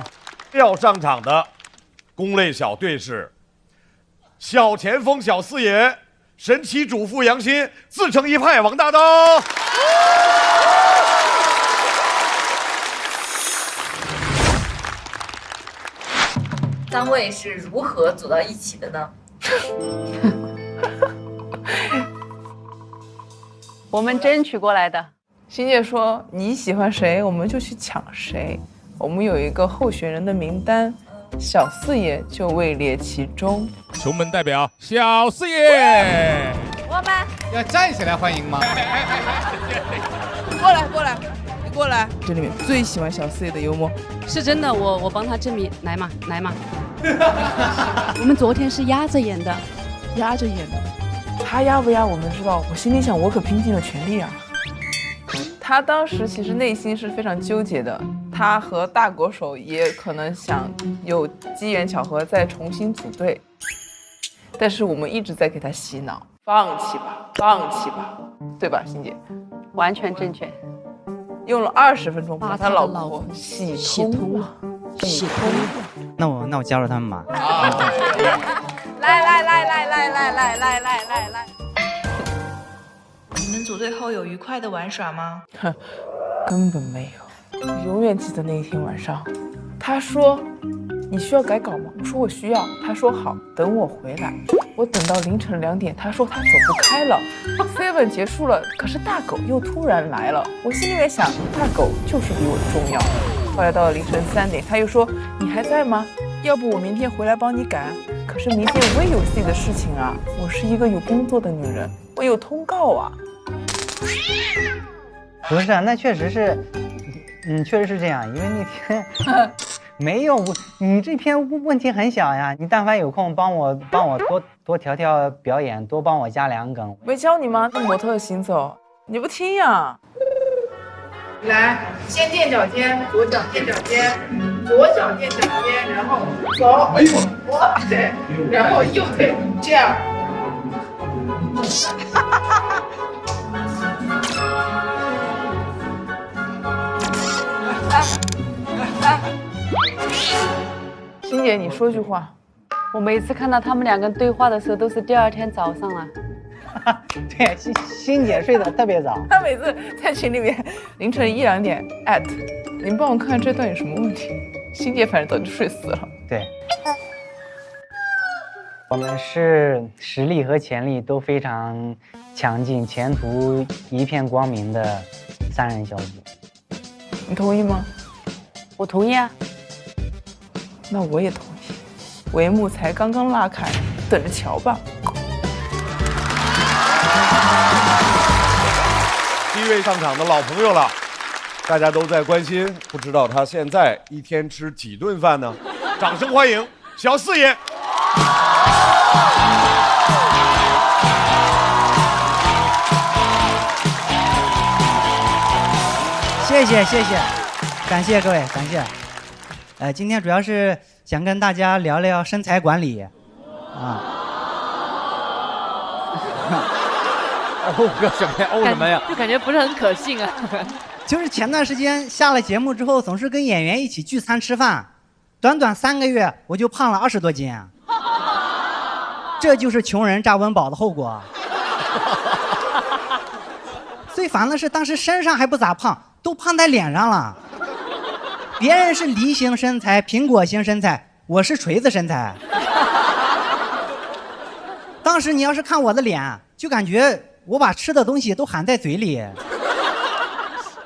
要上场的攻类小队是小前锋小四爷、神奇主妇杨鑫、自成一派王大刀。3位是如何走到一起的呢？我们争取过来的。欣姐说：“你喜欢谁，我们就去抢谁。我们有一个候选人的名单，小四爷就位列其中。”球门代表小四爷，我们要站起来欢迎吗？过来，你过来。这里面最喜欢小四爷的幽默，是真的，我帮他证明，来嘛。我们昨天是压着演的，他压不压我们知道，我心里想，我可拼尽了全力啊。他当时其实内心是非常纠结的，他和大国手也可能想有机缘巧合再重新组队，但是我们一直在给他洗脑，放弃吧，对吧，欣姐？完全正确，用了20分钟把他老婆洗通了。那我加入他们吧。来。你们组队后有愉快的玩耍吗？根本没有。永远记得那一天晚上，他说：“你需要改稿吗？”我说：“我需要。”他说：“好，等我回来。”我等到凌晨2点，他说他走不开了，7结束了，可是大狗又突然来了，我心里面想，大狗就是比我重要。后来到了凌晨3点，他又说你还在吗？要不我明天回来帮你赶。可是明天我也有自己的事情啊，我是一个有工作的女人，我有通告啊。不是啊，那确实是，确实是这样，因为那天没有你这篇问题很小呀，你但凡有空帮我多调调表演，多帮我加2梗。没教你吗？那模特行走，你不听呀？来，先垫脚尖，左脚垫脚尖，左脚垫脚尖，然后走，哇塞，然后右腿这样。欣姐，你说句话。我每次看到他们2个对话的时候，都是第2天早上了。对，欣姐睡得特别早。她每次在群里面凌晨1、2点你们帮我看看这段有什么问题。欣姐反正早就睡死了。对，我们是实力和潜力都非常强劲，前途一片光明的3人小组。你同意吗？我同意啊。那我也同意，帷幕才刚刚拉开，等着瞧吧。第1位上场的老朋友了，大家都在关心，不知道他现在一天吃几顿饭呢？掌声欢迎小四爷。谢谢，感谢各位，感谢。今天主要是想跟大家聊聊身材管理，哦个什么呀？哦什么呀？就感觉不是很可信啊。就是前段时间下了节目之后，总是跟演员一起聚餐吃饭，短短3个月我就胖了20多斤，这就是穷人炸温饱的后果。最烦的是当时身上还不咋胖，都胖在脸上了。别人是梨形身材、苹果型身材，我是锤子身材。当时你要是看我的脸，就感觉我把吃的东西都含在嘴里，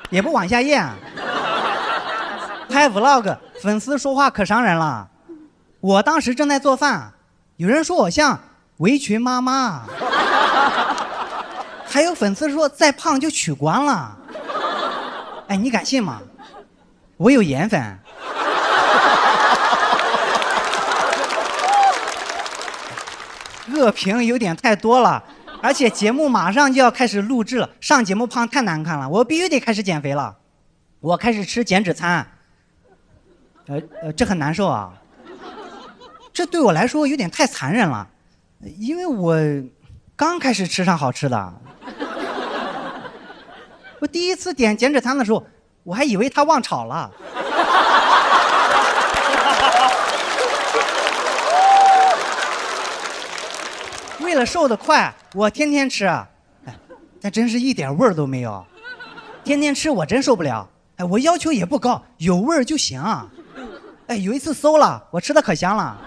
也不往下咽。拍 vlog， 粉丝说话可伤人了。我当时正在做饭，有人说我像围裙妈妈，还有粉丝说再胖就取关了。哎，你敢信吗？我有颜粉。恶评有点太多了，而且节目马上就要开始录制了，上节目胖太难看了，我必须得开始减肥了。我开始吃减脂餐，这很难受啊。这对我来说有点太残忍了，因为我刚开始吃上好吃的。我第一次点减脂餐的时候，我还以为他忘炒了。为了瘦得快，我天天吃，但真是一点味儿都没有。天天吃我真受不了，我要求也不高，有味儿就行。有一次馊了，我吃的可香了。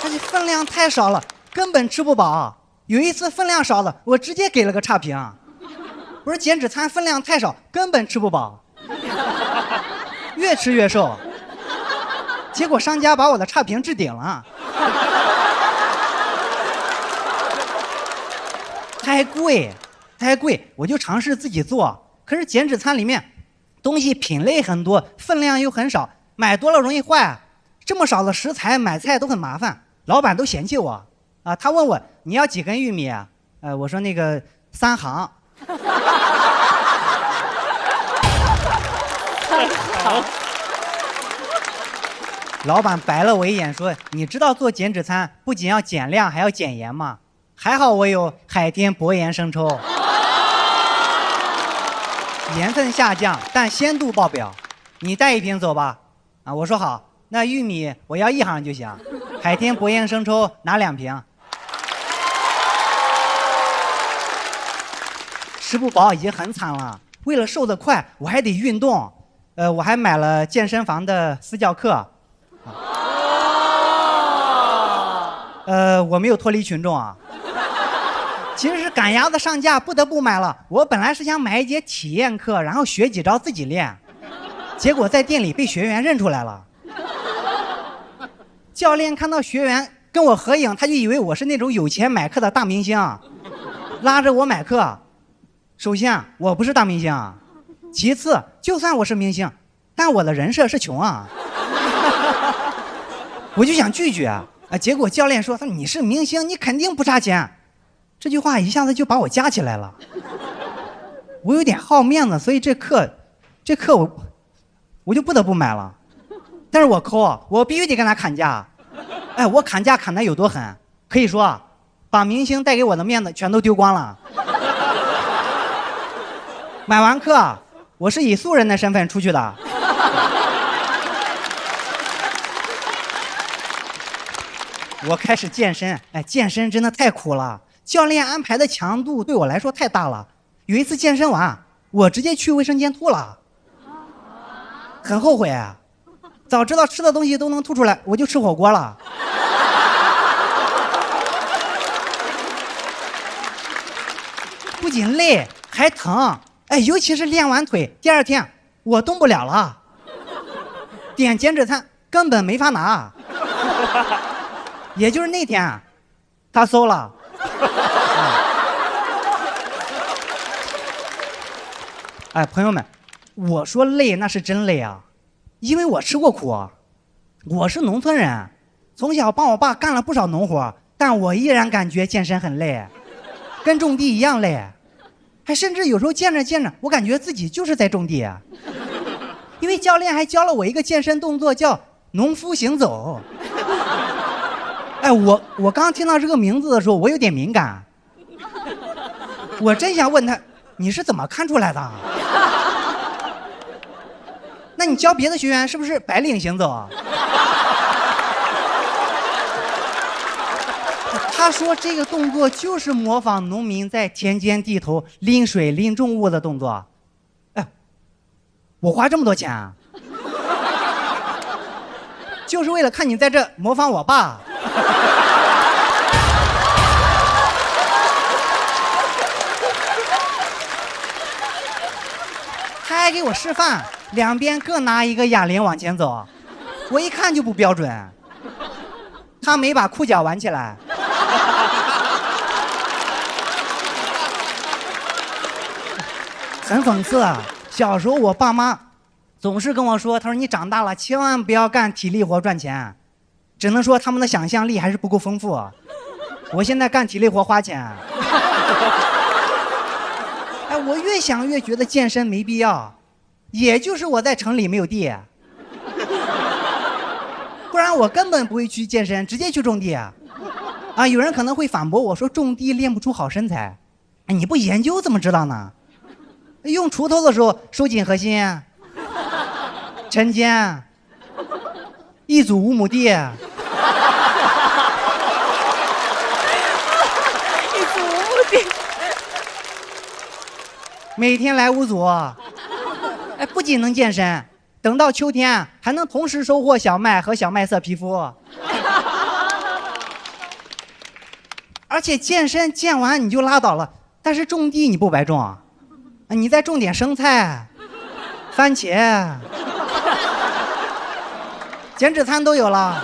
而且分量太少了，根本吃不饱。有一次分量少了，我直接给了个差评。我说减脂餐分量太少，根本吃不饱，越吃越瘦。结果商家把我的差评置顶了。太贵，我就尝试自己做。可是减脂餐里面东西品类很多，分量又很少，买多了容易坏。这么少的食材买菜都很麻烦，老板都嫌弃我啊。他问我你要几根玉米啊？我说那个3行。老板白了我一眼说：“你知道做减脂餐不仅要减量，还要减盐吗？还好我有海天博盐生抽，盐分下降，但鲜度爆表。你带1瓶走吧。”啊，我说好。那玉米我要1行就行，海天博盐生抽拿2瓶。吃不饱已经很惨了，为了瘦得快，我还得运动。我还买了健身房的私教课。我没有脱离群众啊。其实是赶鸭子上架，不得不买了。我本来是想买一节体验课，然后学几招自己练，结果在店里被学员认出来了。教练看到学员跟我合影，他就以为我是那种有钱买课的大明星，拉着我买课。首先，我不是大明星；其次，就算我是明星，但我的人设是穷啊。我就想拒绝啊，结果教练说：“他说你是明星，你肯定不差钱。”这句话一下子就把我夹起来了。我有点好面子，所以这课我就不得不买了。但是我抠，我必须得跟他砍价。哎，我砍价砍得有多狠？可以说，把明星带给我的面子全都丢光了。买完课，我是以素人的身份出去的。我开始健身，健身真的太苦了。教练安排的强度对我来说太大了。有一次健身完，我直接去卫生间吐了，很后悔啊！早知道吃的东西都能吐出来，我就吃火锅了。不仅累还疼，尤其是练完腿，第二天我动不了了，点减脂餐根本没法拿。也就是那天，他馊了。朋友们，我说累那是真累啊，因为我吃过苦。我是农村人，从小帮我爸干了不少农活，但我依然感觉健身很累，跟种地一样累。还甚至有时候健着健着，我感觉自己就是在种地。因为教练还教了我一个健身动作，叫农夫行走。我刚听到这个名字的时候，我有点敏感。我真想问他，你是怎么看出来的？那你教别的学员是不是白领行走？他说这个动作就是模仿农民在田间地头拎水拎重物的动作。我花这么多钱啊，就是为了看你在这模仿我爸。他还给我示范，两边各拿一个哑铃往前走，我一看就不标准。他没把裤脚挽起来。很讽刺啊！小时候我爸妈总是跟我说，他说你长大了千万不要干体力活赚钱，只能说他们的想象力还是不够丰富。我现在干体力活花钱。我越想越觉得健身没必要，也就是我在城里没有地，不然我根本不会去健身，直接去种地。有人可能会反驳我说种地练不出好身材，你不研究怎么知道呢？用锄头的时候收紧核心，抻肩，一组5亩地。一组5亩地。每天来5组，不仅能健身，等到秋天还能同时收获小麦和小麦色皮肤。而且健身健完你就拉倒了，但是种地你不白种，你再种点生菜、番茄，减脂餐都有了。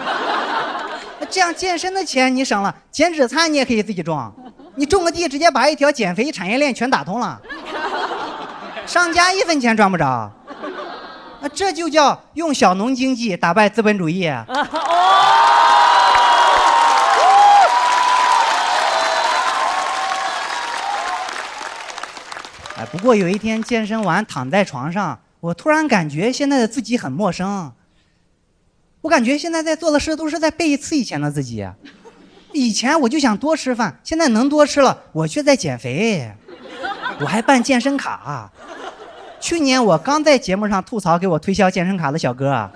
这样健身的钱你省了，减脂餐你也可以自己种，你种个地直接把一条减肥产业链全打通了。商家1分钱赚不着，这就叫用小农经济打败资本主义。不过有一天健身完躺在床上，我突然感觉现在的自己很陌生。我感觉现在在做的事都是在背一次以前的自己。以前我就想多吃饭，现在能多吃了，我却在减肥。我还办健身卡。去年我刚在节目上吐槽给我推销健身卡的小哥，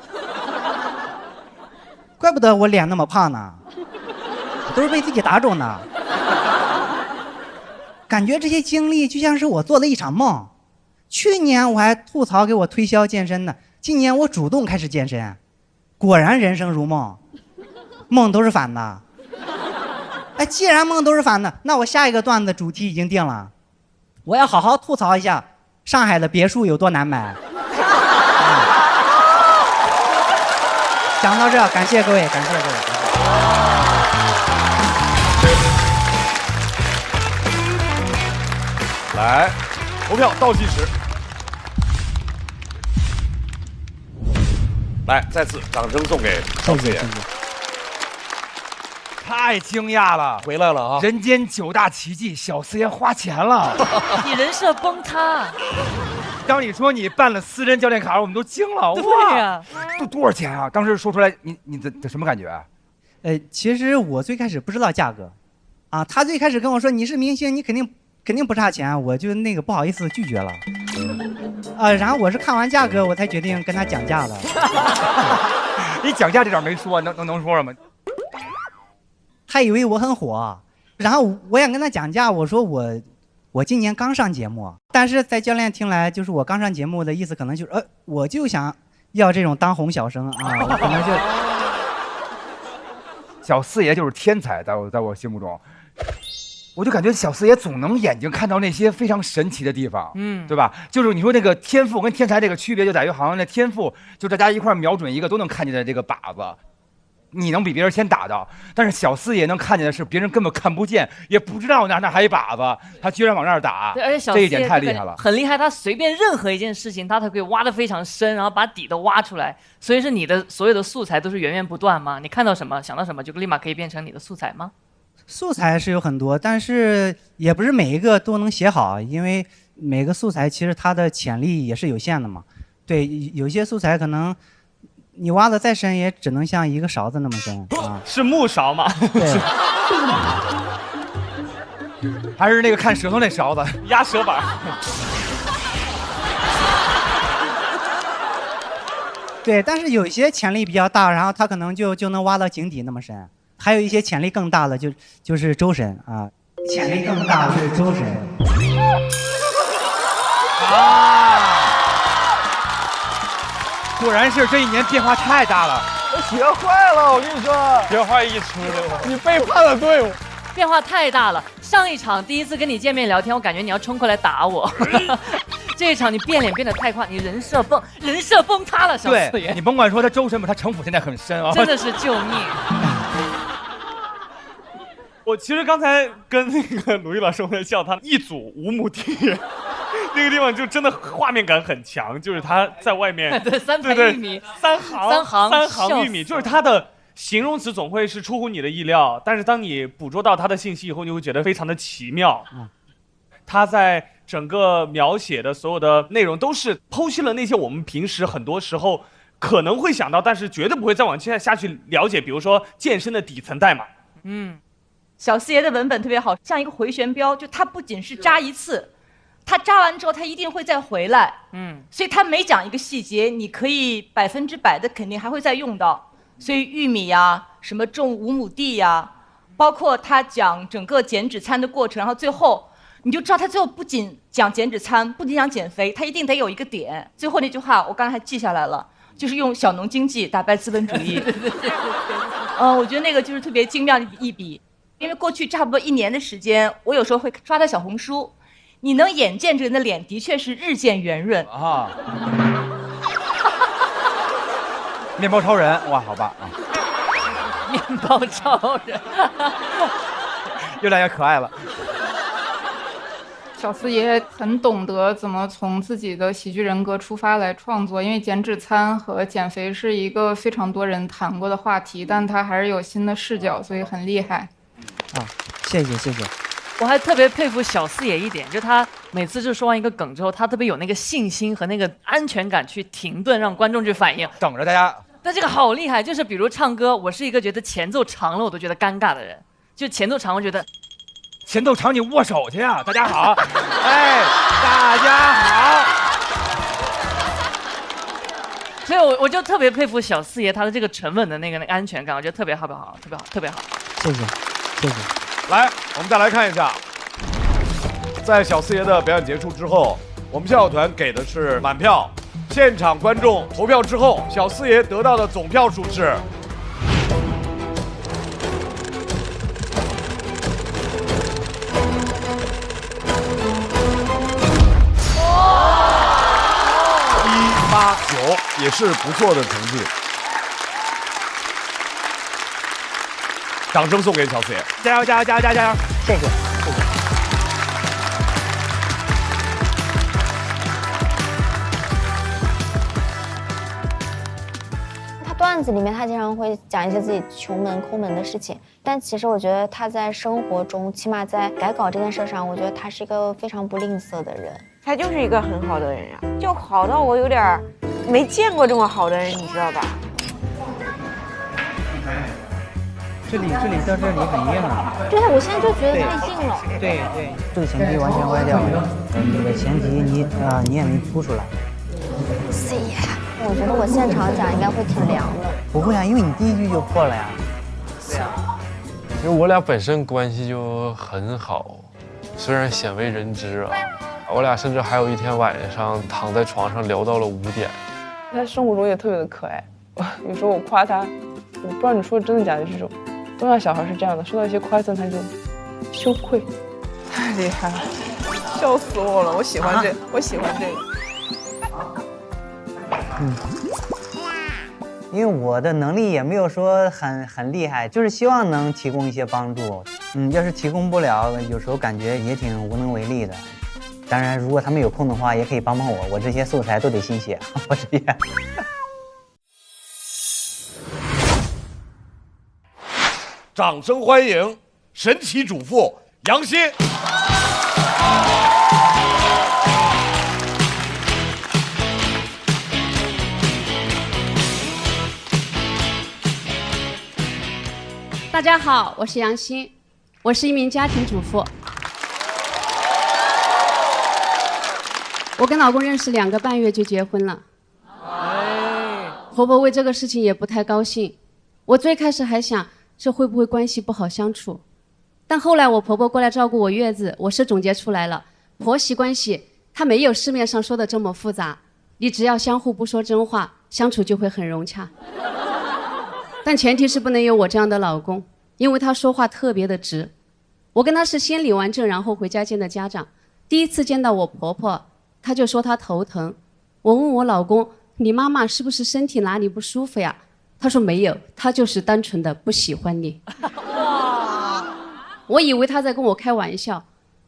怪不得我脸那么胖呢，都是被自己打肿的。感觉这些经历就像是我做的一场梦。去年我还吐槽给我推销健身的，今年我主动开始健身，果然人生如梦，梦都是反的。哎，既然梦都是反的，那我下一个段子主题已经定了，我要好好吐槽一下上海的别墅有多难买。讲到这，感谢各位，感谢各位。来，投票倒计时。来，再次掌声送给小四爷。太惊讶了，回来了啊！人间9大奇迹，小四爷花钱了，你人设崩塌。当你说你办了私人教练卡，我们都惊了。对呀，都多少钱啊？当时说出来，你的什么感觉啊？其实我最开始不知道价格，啊，他最开始跟我说你是明星，你肯定不差钱，我就那个不好意思拒绝了。然后我是看完价格我才决定跟他讲价的。你讲价这点没说，能说什么？他以为我很火，然后我想跟他讲价，我说我今年刚上节目，但是在教练听来，就是我刚上节目的意思，可能就是我就想要这种当红小生啊，我可能就小四爷就是天才，在我心目中，我就感觉小四爷总能眼睛看到那些非常神奇的地方，对吧？就是你说那个天赋跟天才这个区别就在于，好像那天赋就大家一块瞄准一个都能看见的这个靶子。你能比别人先打到，但是小四爷能看见的是别人根本看不见，也不知道那还有靶子，他居然往那儿打。对，而且小四爷这一点太厉害了，很厉害。他随便任何一件事情，他都可以挖得非常深，然后把底都挖出来。所以是你的所有的素材都是源源不断吗？你看到什么想到什么就立马可以变成你的素材吗？素材是有很多，但是也不是每一个都能写好，因为每个素材其实它的潜力也是有限的嘛。对，有些素材可能。你挖的再深，也只能像一个勺子那么深啊！是木勺吗？对，还是那个看舌头那勺子压舌板。对，但是有一些潜力比较大，然后他可能就能挖到井底那么深。还有一些潜力更大的，就是周深啊，潜力更大的是周深。果然是这一年变化太大了，我学坏了，我跟你说，这话一出来，你背叛了队伍，变化太大了。上一场第一次跟你见面聊天，我感觉你要冲过来打我。这一场你变脸变得太快，你人设崩塌了，小四爷。对，你甭管说他周深吧，他城府现在很深啊，真的是救命。我其实刚才跟那个鲁豫老师在笑，他一组5亩地。那个地方就真的画面感很强，就是他在外面对3盆玉米，3行玉米，就是他的形容词总会是出乎你的意料，但是当你捕捉到他的信息以后，你会觉得非常的奇妙。他在整个描写的所有的内容都是剖析了那些我们平时很多时候可能会想到，但是绝对不会再往下去了解，比如说健身的底层代码。小四爷的文本特别好，像一个回旋镖，就他不仅是扎一次。他扎完之后，他一定会再回来，所以他每讲一个细节，你可以100%的肯定还会再用到。所以玉米呀，什么种5亩地呀，包括他讲整个减脂餐的过程，然后最后你就知道他最后不仅讲减脂餐，不仅讲减肥，他一定得有一个点。最后那句话我刚才还记下来了，就是用小农经济打败资本主义。我觉得那个就是特别精妙的一笔，因为过去差不多1年的时间，我有时候会刷他小红书。你能眼见这人的脸的确是日渐圆润啊！面包超人，哇，好吧啊！面包超人，越来越可爱了。小四爷很懂得怎么从自己的喜剧人格出发来创作，因为减脂餐和减肥是一个非常多人谈过的话题，但他还是有新的视角，所以很厉害。谢谢。我还特别佩服小四爷一点，就他每次就说完一个梗之后，他特别有那个信心和那个安全感去停顿，让观众去反应，等着大家。但这个好厉害，就是比如唱歌，我是一个觉得前奏长了我都觉得尴尬的人，就前奏长我觉得前奏长你握手去呀，大家好，哎，大家好。所以我就特别佩服小四爷他的这个沉稳的那个安全感，我觉得特别好，特别好。谢谢。来，我们再来看一下，在小四爷的表演结束之后，我们笑笑团给的是满票。现场观众投票之后，小四爷得到的总票数是9，也是不错的成绩。掌声送给乔四爷，加油加油加油加油加油！谢谢。他段子里面，他经常会讲一些自己穷门抠门的事情，但其实我觉得他在生活中，起码在改稿这件事上，我觉得他是一个非常不吝啬的人。他就是一个很好的人呀，就好到我有点没见过这么好的人，你知道吧？这里到这里很硬啊。对啊，我现在就觉得太硬了。对，这个前提完全歪掉了。你的前提你也没凸出来。四爷，我觉得我现场讲应该会挺凉的。不会啊，因为你第一句就破了呀。因为我俩本身关系就很好，虽然鲜为人知啊。我俩甚至还有一天晚上躺在床上聊到了5点。他生活中也特别的可爱，有时候我夸他，我不知道你说的真的假的，这种东亚小孩是这样的，收到一些夸赞他就羞愧，太厉害了，笑死我了，我喜欢这个。因为我的能力也没有说很厉害，就是希望能提供一些帮助。要是提供不了，有时候感觉也挺无能为力的。当然，如果他们有空的话，也可以帮帮我，我这些素材都得新写，我这些。掌声欢迎神奇主妇杨欣。大家好，我是杨欣，我是一名家庭主妇。我跟老公认识2个半月就结婚了，婆婆为这个事情也不太高兴。我最开始还想这会不会关系不好相处，但后来我婆婆过来照顾我月子，我是总结出来了，婆媳关系它没有市面上说的这么复杂，你只要相互不说真话，相处就会很融洽。但前提是不能有我这样的老公，因为他说话特别的直。我跟他是先领完证，然后回家见的家长。第一次见到我婆婆，他就说他头疼。我问我老公，你妈妈是不是身体哪里不舒服呀？他说没有，他就是单纯的不喜欢你。我以为他在跟我开玩笑，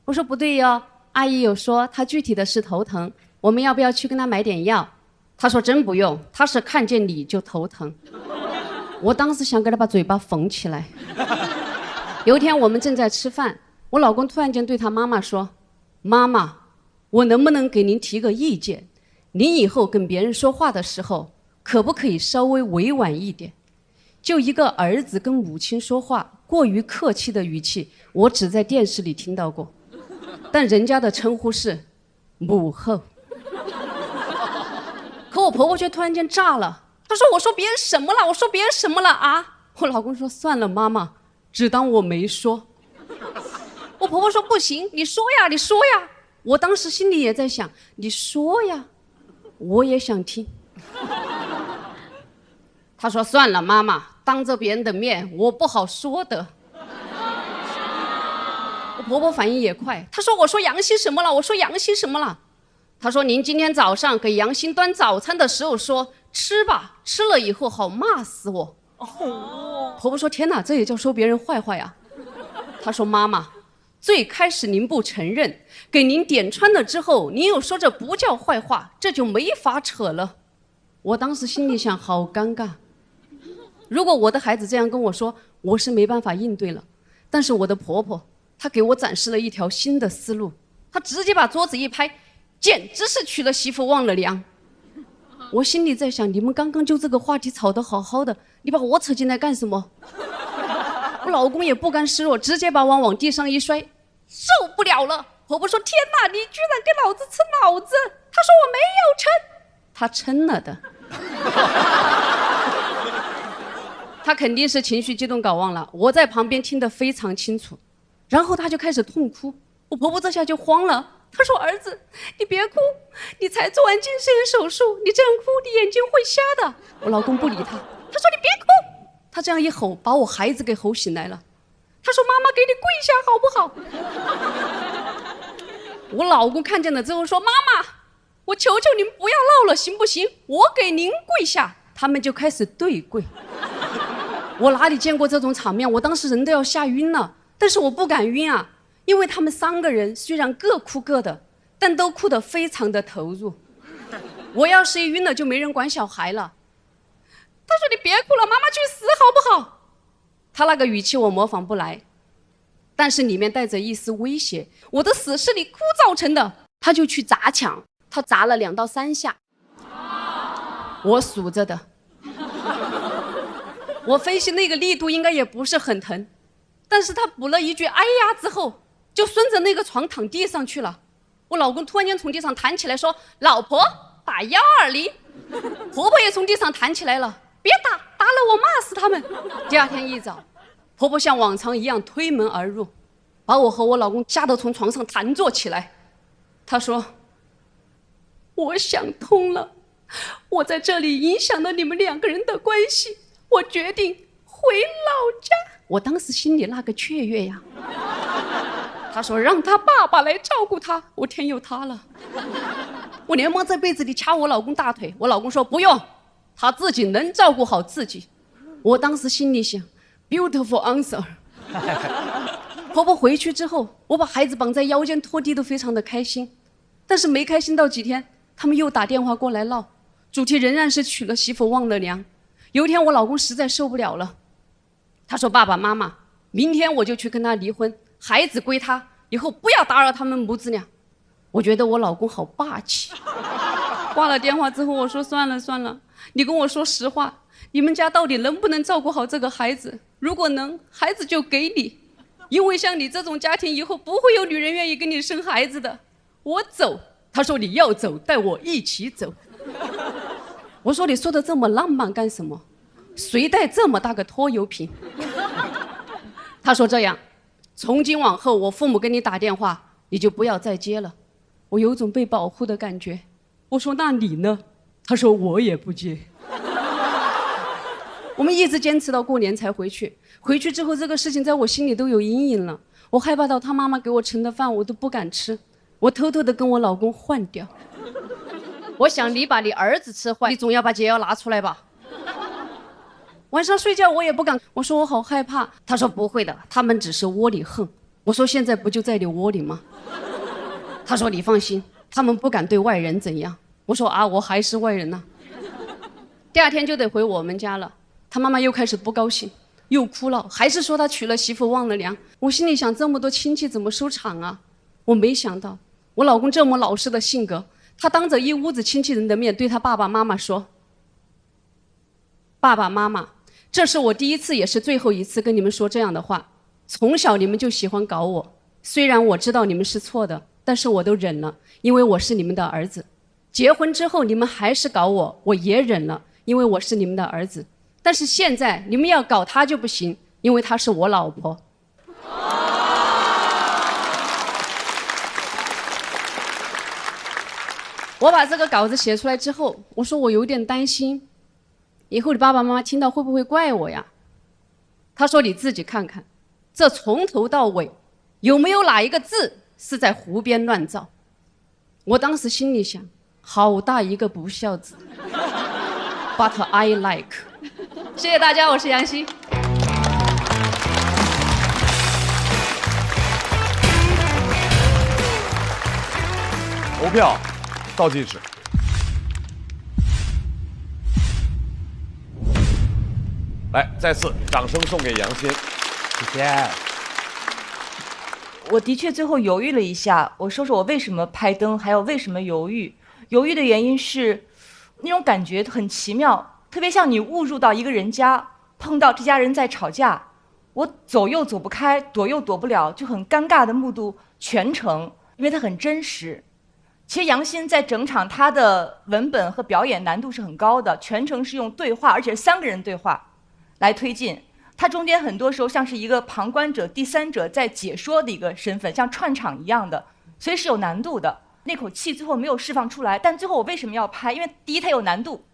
我说不对哟，阿姨有说他具体的是头疼，我们要不要去跟他买点药？他说真不用，他是看见你就头疼。我当时想给他把嘴巴缝起来。有一天我们正在吃饭，我老公突然间对他妈妈说，妈妈，我能不能给您提个意见，您以后跟别人说话的时候可不可以稍微委婉一点？就一个儿子跟母亲说话过于客气的语气，我只在电视里听到过，但人家的称呼是母后。可我婆婆却突然间炸了，她说我说别人什么了？我说别人什么了啊？我老公说算了妈妈，只当我没说。我婆婆说不行，你说呀你说呀。我当时心里也在想，你说呀，我也想听。她说算了妈妈，当着别人的面我不好说的。我婆婆反应也快，她说我说杨欣什么了？我说杨欣什么了？她说您今天早上给杨欣端早餐的时候说吃吧，吃了以后好骂死我。婆婆说天哪，这也叫说别人坏话呀？她说妈妈，最开始您不承认，给您点穿了之后，您又说这不叫坏话，这就没法扯了。我当时心里想，好尴尬。如果我的孩子这样跟我说，我是没办法应对了。但是我的婆婆，她给我展示了一条新的思路，她直接把桌子一拍，简直是娶了媳妇忘了娘。我心里在想，你们刚刚就这个话题吵得好好的，你把我扯进来干什么？我老公也不甘示弱，直接把碗往地上一摔，受不了了。婆婆说天哪，你居然给老子吃脑子。他说我没有称，他称了的。他肯定是情绪激动搞忘了，我在旁边听得非常清楚。然后他就开始痛哭，我婆婆这下就慌了，她说儿子你别哭，你才做完近视眼手术，你这样哭你眼睛会瞎的。我老公不理他，他说你别哭。他这样一吼，把我孩子给吼醒来了。他说妈妈给你跪下好不好？我老公看见了之后说妈妈我求求你们不要闹了，行不行？我给您跪下。他们就开始对跪。我哪里见过这种场面，我当时人都要吓晕了，但是我不敢晕啊，因为他们3个人虽然各哭各的，但都哭得非常的投入。我要是一晕了就没人管小孩了。他说你别哭了，妈妈去死好不好？他那个语气我模仿不来，但是里面带着一丝威胁，我的死是你哭造成的。他就去砸墙，他砸了2到3下，我数着的。我分析那个力度应该也不是很疼，但是他补了一句哎呀之后，就顺着那个床躺地上去了。我老公突然间从地上弹起来说，老婆打120。婆婆也从地上弹起来了，别打，打了我骂死他们。第2天一早，婆婆像往常一样推门而入，把我和我老公吓得从床上弹坐起来。她说，我想通了，我在这里影响了你们2个人的关系，我决定回老家。我当时心里那个雀跃呀。他说让他爸爸来照顾他，我天有他了。我连忙在被子里掐我老公大腿，我老公说不用，他自己能照顾好自己。我当时心里想 beautiful answer。 婆婆回去之后，我把孩子绑在腰间拖地都非常的开心，但是没开心到几天，他们又打电话过来闹，主题仍然是娶了媳妇忘了娘。有一天我老公实在受不了了，他说爸爸妈妈，明天我就去跟他离婚，孩子归他，以后不要打扰他们母子俩。我觉得我老公好霸气。挂了电话之后，我说算了算了，你跟我说实话，你们家到底能不能照顾好这个孩子？如果能，孩子就给你，因为像你这种家庭以后不会有女人愿意跟你生孩子的。我走，他说你要走，带我一起走。我说你说的这么浪漫干什么？谁带这么大个拖油瓶？他说这样，从今往后我父母给你打电话，你就不要再接了。我有种被保护的感觉。我说那你呢？他说我也不接。我们一直坚持到过年才回去。回去之后，这个事情在我心里都有阴影了。我害怕到他妈妈给我盛的饭我都不敢吃，我偷偷的跟我老公换掉。我想你把你儿子吃坏，你总要把解药拿出来吧。晚上睡觉我也不敢，我说我好害怕。他说不会的，他们只是窝里横。我说现在不就在你窝里吗？他说你放心，他们不敢对外人怎样。我说啊，我还是外人呐。第2天就得回我们家了，他妈妈又开始不高兴，又哭了，还是说他娶了媳妇忘了娘。我心里想，这么多亲戚怎么收场啊？我没想到我老公这么老实的性格，他当着一屋子亲戚人的面对他爸爸妈妈说，爸爸妈妈，这是我第一次也是最后一次跟你们说这样的话。从小你们就喜欢搞我，虽然我知道你们是错的，但是我都忍了，因为我是你们的儿子。结婚之后你们还是搞我，我也忍了，因为我是你们的儿子。但是现在你们要搞他就不行，因为他是我老婆。我把这个稿子写出来之后，我说我有点担心，以后你爸爸妈妈听到会不会怪我呀？他说你自己看看，这从头到尾有没有哪一个字是在胡编乱造？我当时心里想，好大一个不孝子。But I like。谢谢大家，我是杨希。投票倒计时。来，再次掌声送给杨欣，谢谢。我的确最后犹豫了一下，我说说我为什么拍灯，还有为什么犹豫。犹豫的原因是，那种感觉很奇妙，特别像你误入到一个人家，碰到这家人在吵架，我走又走不开，躲又躲不了，就很尴尬的目睹全程，因为它很真实。其实杨欣在整场他的文本和表演难度是很高的，全程是用对话，而且是3个人对话来推进。他中间很多时候像是一个旁观者、第三者在解说的一个身份，像串场一样的，所以是有难度的。那口气最后没有释放出来，但最后我为什么要拍？因为第一它有难度，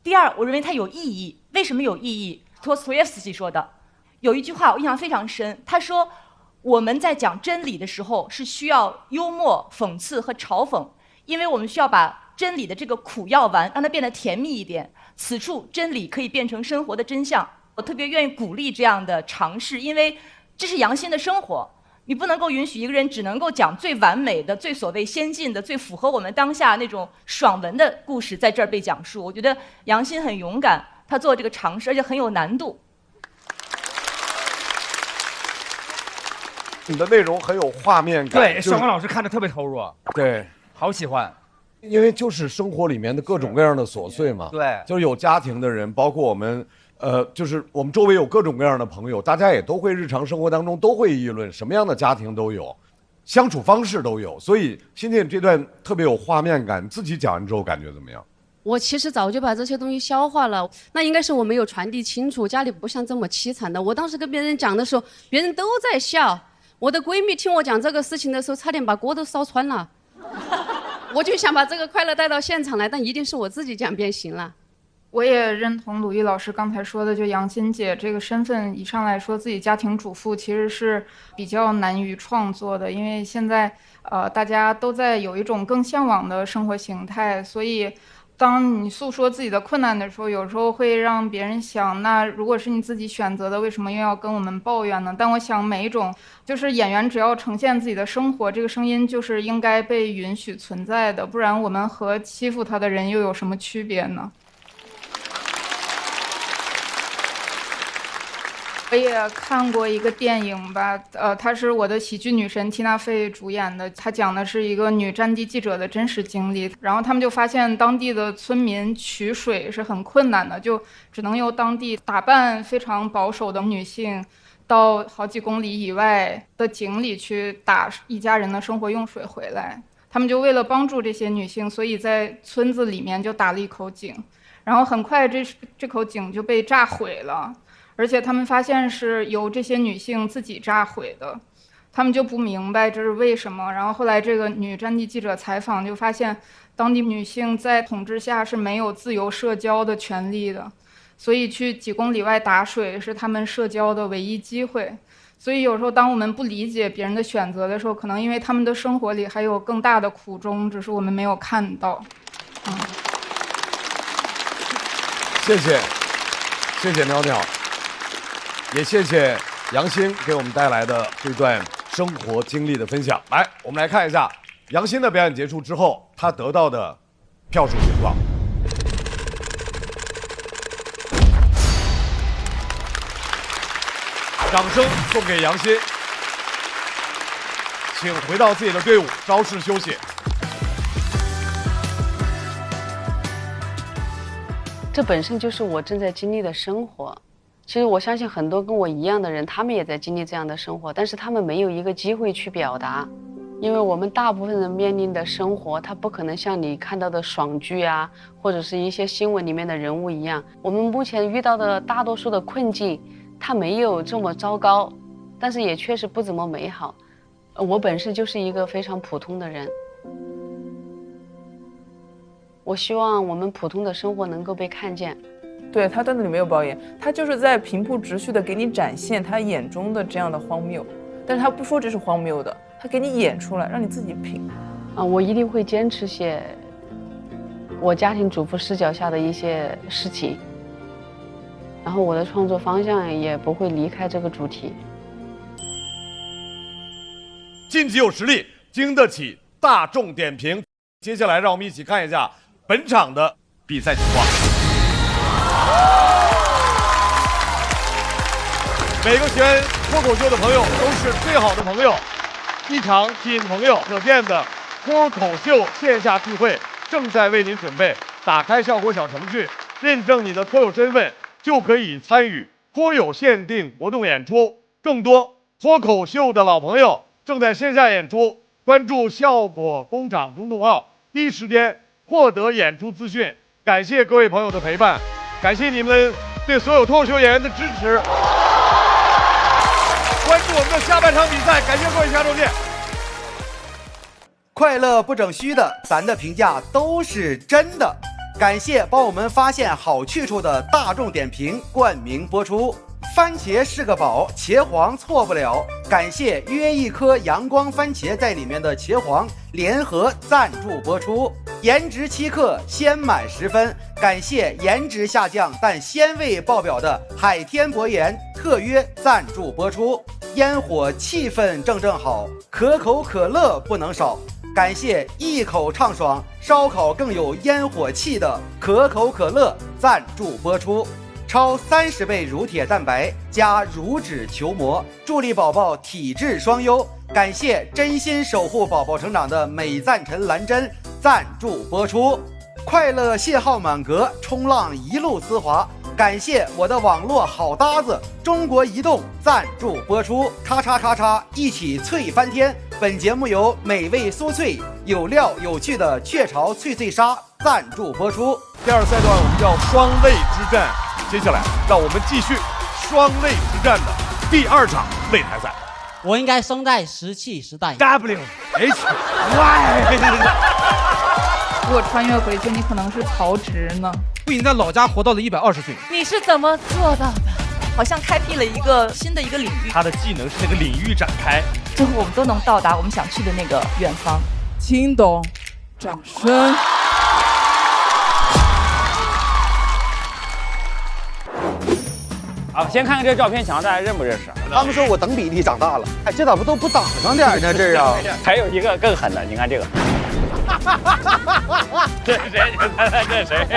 第二我认为它有意义。为什么有意义？托斯托耶夫斯基说的有一句话我印象非常深，他说我们在讲真理的时候是需要幽默、讽刺和嘲讽，因为我们需要把真理的这个苦药丸让它变得甜蜜一点。此处真理可以变成生活的真相。我特别愿意鼓励这样的尝试，因为这是杨欣的生活。你不能够允许一个人只能够讲最完美的、最所谓先进的、最符合我们当下那种爽文的故事在这儿被讲述。我觉得杨欣很勇敢，他做这个尝试，而且很有难度。你的内容很有画面感。对，小刚老师看着特别投入。对，好喜欢。因为就是生活里面的各种各样的琐碎嘛。对，就是有家庭的人，包括我们。就是我们周围有各种各样的朋友，大家也都会日常生活当中都会议论，什么样的家庭都有，相处方式都有，所以欣欣这段特别有画面感，自己讲完之后感觉怎么样？我其实早就把这些东西消化了，那应该是我没有传递清楚，家里不像这么凄惨的。我当时跟别人讲的时候，别人都在笑，我的闺蜜听我讲这个事情的时候，差点把锅都烧穿了。我就想把这个快乐带到现场来，但一定是我自己讲变形了。我也认同鲁豫老师刚才说的，就杨欣姐这个身份一上来说自己家庭主妇，其实是比较难于创作的，因为现在大家都在有一种更向往的生活形态，所以当你诉说自己的困难的时候，有时候会让别人想，那如果是你自己选择的，为什么又要跟我们抱怨呢？但我想每一种就是演员只要呈现自己的生活，这个声音就是应该被允许存在的，不然我们和欺负他的人又有什么区别呢？我也看过一个电影吧，它是我的喜剧女神缇娜费主演的，它讲的是一个女战地记者的真实经历。然后他们就发现当地的村民取水是很困难的，就只能由当地打扮非常保守的女性，到好几公里以外的井里去打一家人的生活用水回来。他们就为了帮助这些女性，所以在村子里面就打了一口井，然后很快这口井就被炸毁了。而且他们发现是由这些女性自己炸毁的，他们就不明白这是为什么。然后后来这个女战地记者采访就发现，当地女性在统治下是没有自由社交的权利的，所以去几公里外打水是他们社交的唯一机会。所以有时候当我们不理解别人的选择的时候，可能因为他们的生活里还有更大的苦衷，只是我们没有看到。谢谢，谢谢袅袅。也谢谢杨欣给我们带来的这段生活经历的分享。来，我们来看一下杨欣的表演结束之后，她得到的票数情况。掌声送给杨欣，请回到自己的队伍，稍事休息。这本身就是我正在经历的生活。其实我相信很多跟我一样的人，他们也在经历这样的生活，但是他们没有一个机会去表达，因为我们大部分人面临的生活，它不可能像你看到的爽剧啊，或者是一些新闻里面的人物一样。我们目前遇到的大多数的困境，它没有这么糟糕，但是也确实不怎么美好。我本身就是一个非常普通的人，我希望我们普通的生活能够被看见。对，他在那里没有抱怨，他就是在平铺直叙的给你展现他眼中的这样的荒谬，但是他不说这是荒谬的，他给你演出来，让你自己品。我一定会坚持写我家庭主妇视角下的一些事情，然后我的创作方向也不会离开这个主题。晋级有实力，经得起大众点评。接下来让我们一起看一下本场的比赛情况。每个喜欢脱口秀的朋友都是最好的朋友，一场吸引朋友可见的脱口秀线下聚会正在为您准备。打开效果小程序，认证你的脱友身份，就可以参与脱友限定活动演出。更多脱口秀的老朋友正在线下演出，关注效果工厂公众号，第一时间获得演出资讯。感谢各位朋友的陪伴，感谢你们对所有脱口秀演员的支持。关注我们的下半场比赛，感谢各位，下周见。快乐不整虚的，咱的评价都是真的。感谢帮我们发现好去处的大众点评冠名播出。番茄是个宝，茄皇错不了。感谢约一颗阳光番茄在里面的茄皇联合赞助播出。颜值7克，鲜满10分。感谢颜值下降但鲜味爆表的海天博颜特约赞助播出。烟火气氛正好，可口可乐不能少。感谢一口畅爽，烧烤更有烟火气的可口可乐赞助播出。超30倍乳铁蛋白加乳脂球膜，助力宝宝体质双优。感谢真心守护宝宝成长的美赞臣蓝针赞助播出。快乐信号满格，冲浪一路丝滑。感谢我的网络好搭子中国移动赞助播出。咔嚓咔嚓，一起脆翻天。本节目由美味酥脆、有料有趣的雀巢脆脆鲨赞助播出。第二赛段我们叫双擂之战，接下来让我们继续双擂之战的第2场擂台赛。我应该生在石器时代。 WHY？ 如果穿越回去，你可能是曹植呢。不仅在老家活到了120岁，你是怎么做到的？好像开辟了一个新的领域。他的技能是那个领域展开，最后我们都能到达我们想去的那个远方。听懂，掌声。啊，先看看这照片，想让大家认不认识？他们说我等比例长大了，哎，这咋不都不挡上点呢？这啊，还有一个更狠的，你看这个。这是谁？你猜猜这是谁？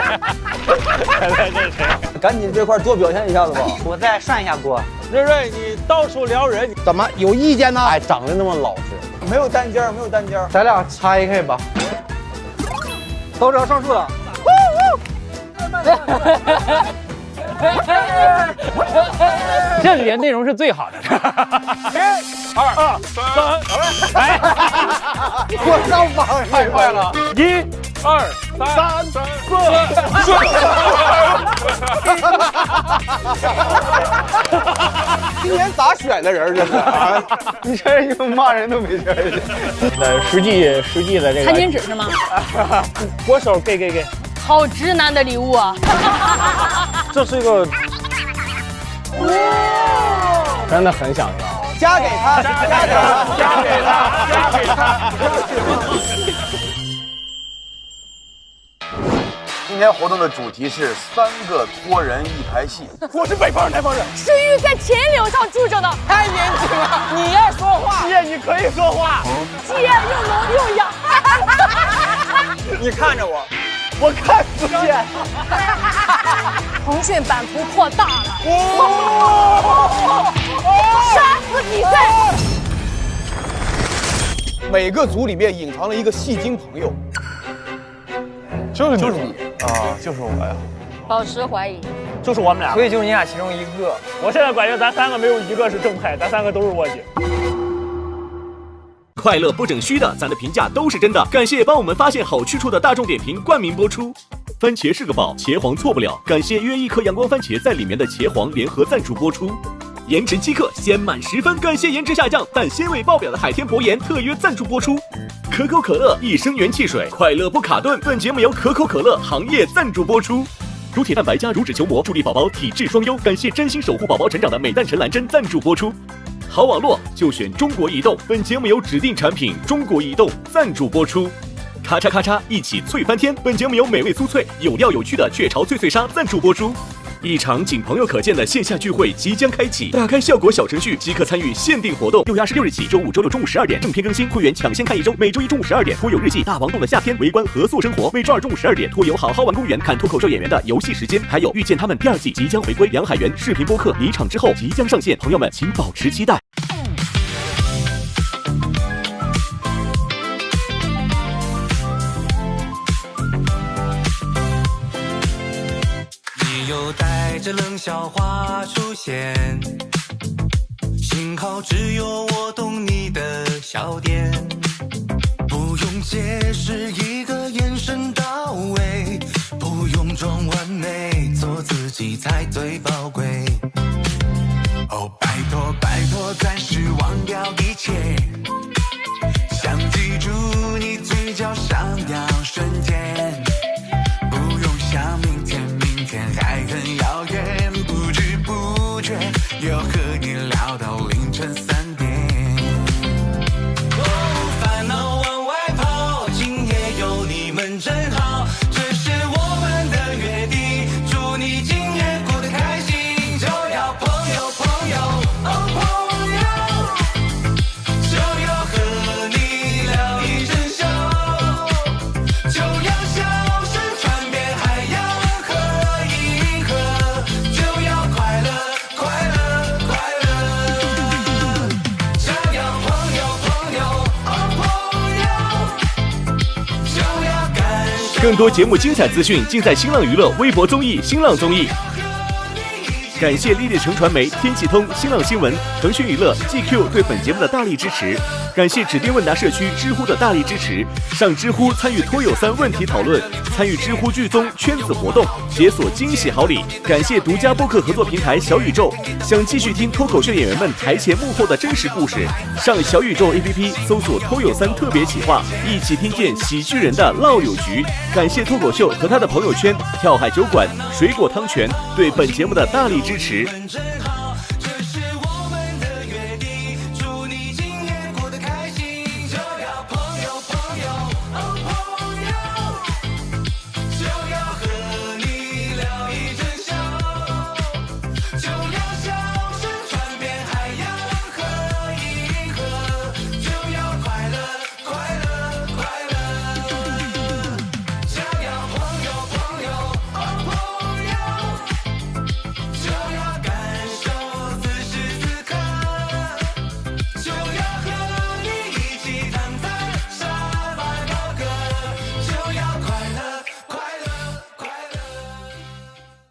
猜猜这是谁？赶紧这块多表现一下子吧！我再涮一下锅。瑞瑞，你到处撩人，怎么有意见呢？哎，长得那么老实，没有单间，没有单间，咱俩拆开吧。都知道上树了。这里面内容是最好的。1、2、3，来！我上榜太快了！1、2、3、4。今年咋选的人这是？你这人就骂人都没事儿。实际的这个。餐巾纸是吗？我手给。好直男的礼物啊！这是一个，真的很想要。加给他，加给他。今天活动的主题是3个托人1排戏。我是北方人，南方人。诗玉在秦岭上住着呢，太年轻了。你爱说话，姐你可以说话。既又聋又哑。你看着我。我看不见。腾讯版图扩大了。杀死比赛。每个组里面隐藏了一个戏精朋友。就是你啊，就是我呀。保持怀疑。就是我们俩。所以就是你俩其中一个。我现在感觉咱3个没有一个是正派，咱3个都是卧底。快乐不整虚的，咱的评价都是真的。感谢帮我们发现好去处的大众点评冠名播出。番茄是个宝，茄皇错不了。感谢约一颗阳光番茄在里面的茄皇联合赞助播出。颜值7克，鲜满10分。感谢颜值下降但鲜味爆表的海天博颜特约赞助播出。可口可乐一升元汽水，快乐不卡顿。本节目由可口可乐行业赞助播出。乳铁蛋白加乳脂球膜，助力宝宝体质双优。感谢真心守护宝宝成长的美蛋臣蓝针赞助播出。好网络就选中国移动，本节目由指定产品中国移动赞助播出。咔嚓咔嚓，一起脆翻天，本节目由美味酥脆、有料有趣的雀巢脆脆鲨赞助播出。一场仅朋友可见的线下聚会即将开启，打开效果小程序即可参与限定活动。6月26日起，周5、周6中午12点正片更新，会员抢先看1周。每周1中午12点，脱友日记、大王洞的夏天、围观合宿生活。每周2中午12点，脱友好好玩公园，看脱口秀演员的游戏时间。还有遇见他们第2季即将回归，梁海源视频播客离场之后即将上线，朋友们请保持期待。又带着冷笑话出现，幸好只有我懂你的笑点，不用解释，一个眼神到位，不用装完美，做自己才最宝贵。哦，拜托拜托，暂时忘掉一切，想记住你嘴角上扬瞬间，不用想明天，明天还很遥远，不知不觉要和你聊到凌晨3点。烦恼往外跑，今夜有你们真好，这是我们的约定，祝你今夜过得开心，就要朋友朋友哦朋友，就要和你聊一整宿，就要笑声传遍海洋和银河，就要快乐快乐快乐，这样朋友朋友哦朋友，就要感受。更多节目精彩资讯尽在新浪娱乐微博综艺、新浪综艺。感谢立地城传媒、天气通、新浪新闻、腾讯娱乐、GQ 对本节目的大力支持。感谢指定问答社区知乎的大力支持。上知乎参与托友3问题讨论，参与知乎剧综圈子活动，解锁惊喜好礼。感谢独家播客合作平台小宇宙。想继续听脱口秀演员们台前幕后的真实故事，上小宇宙 APP 搜索托友3特别企划，一起听见喜剧人的唠友局。感谢脱口秀和他的朋友圈跳海酒馆、水果汤泉对本节目的大力支持。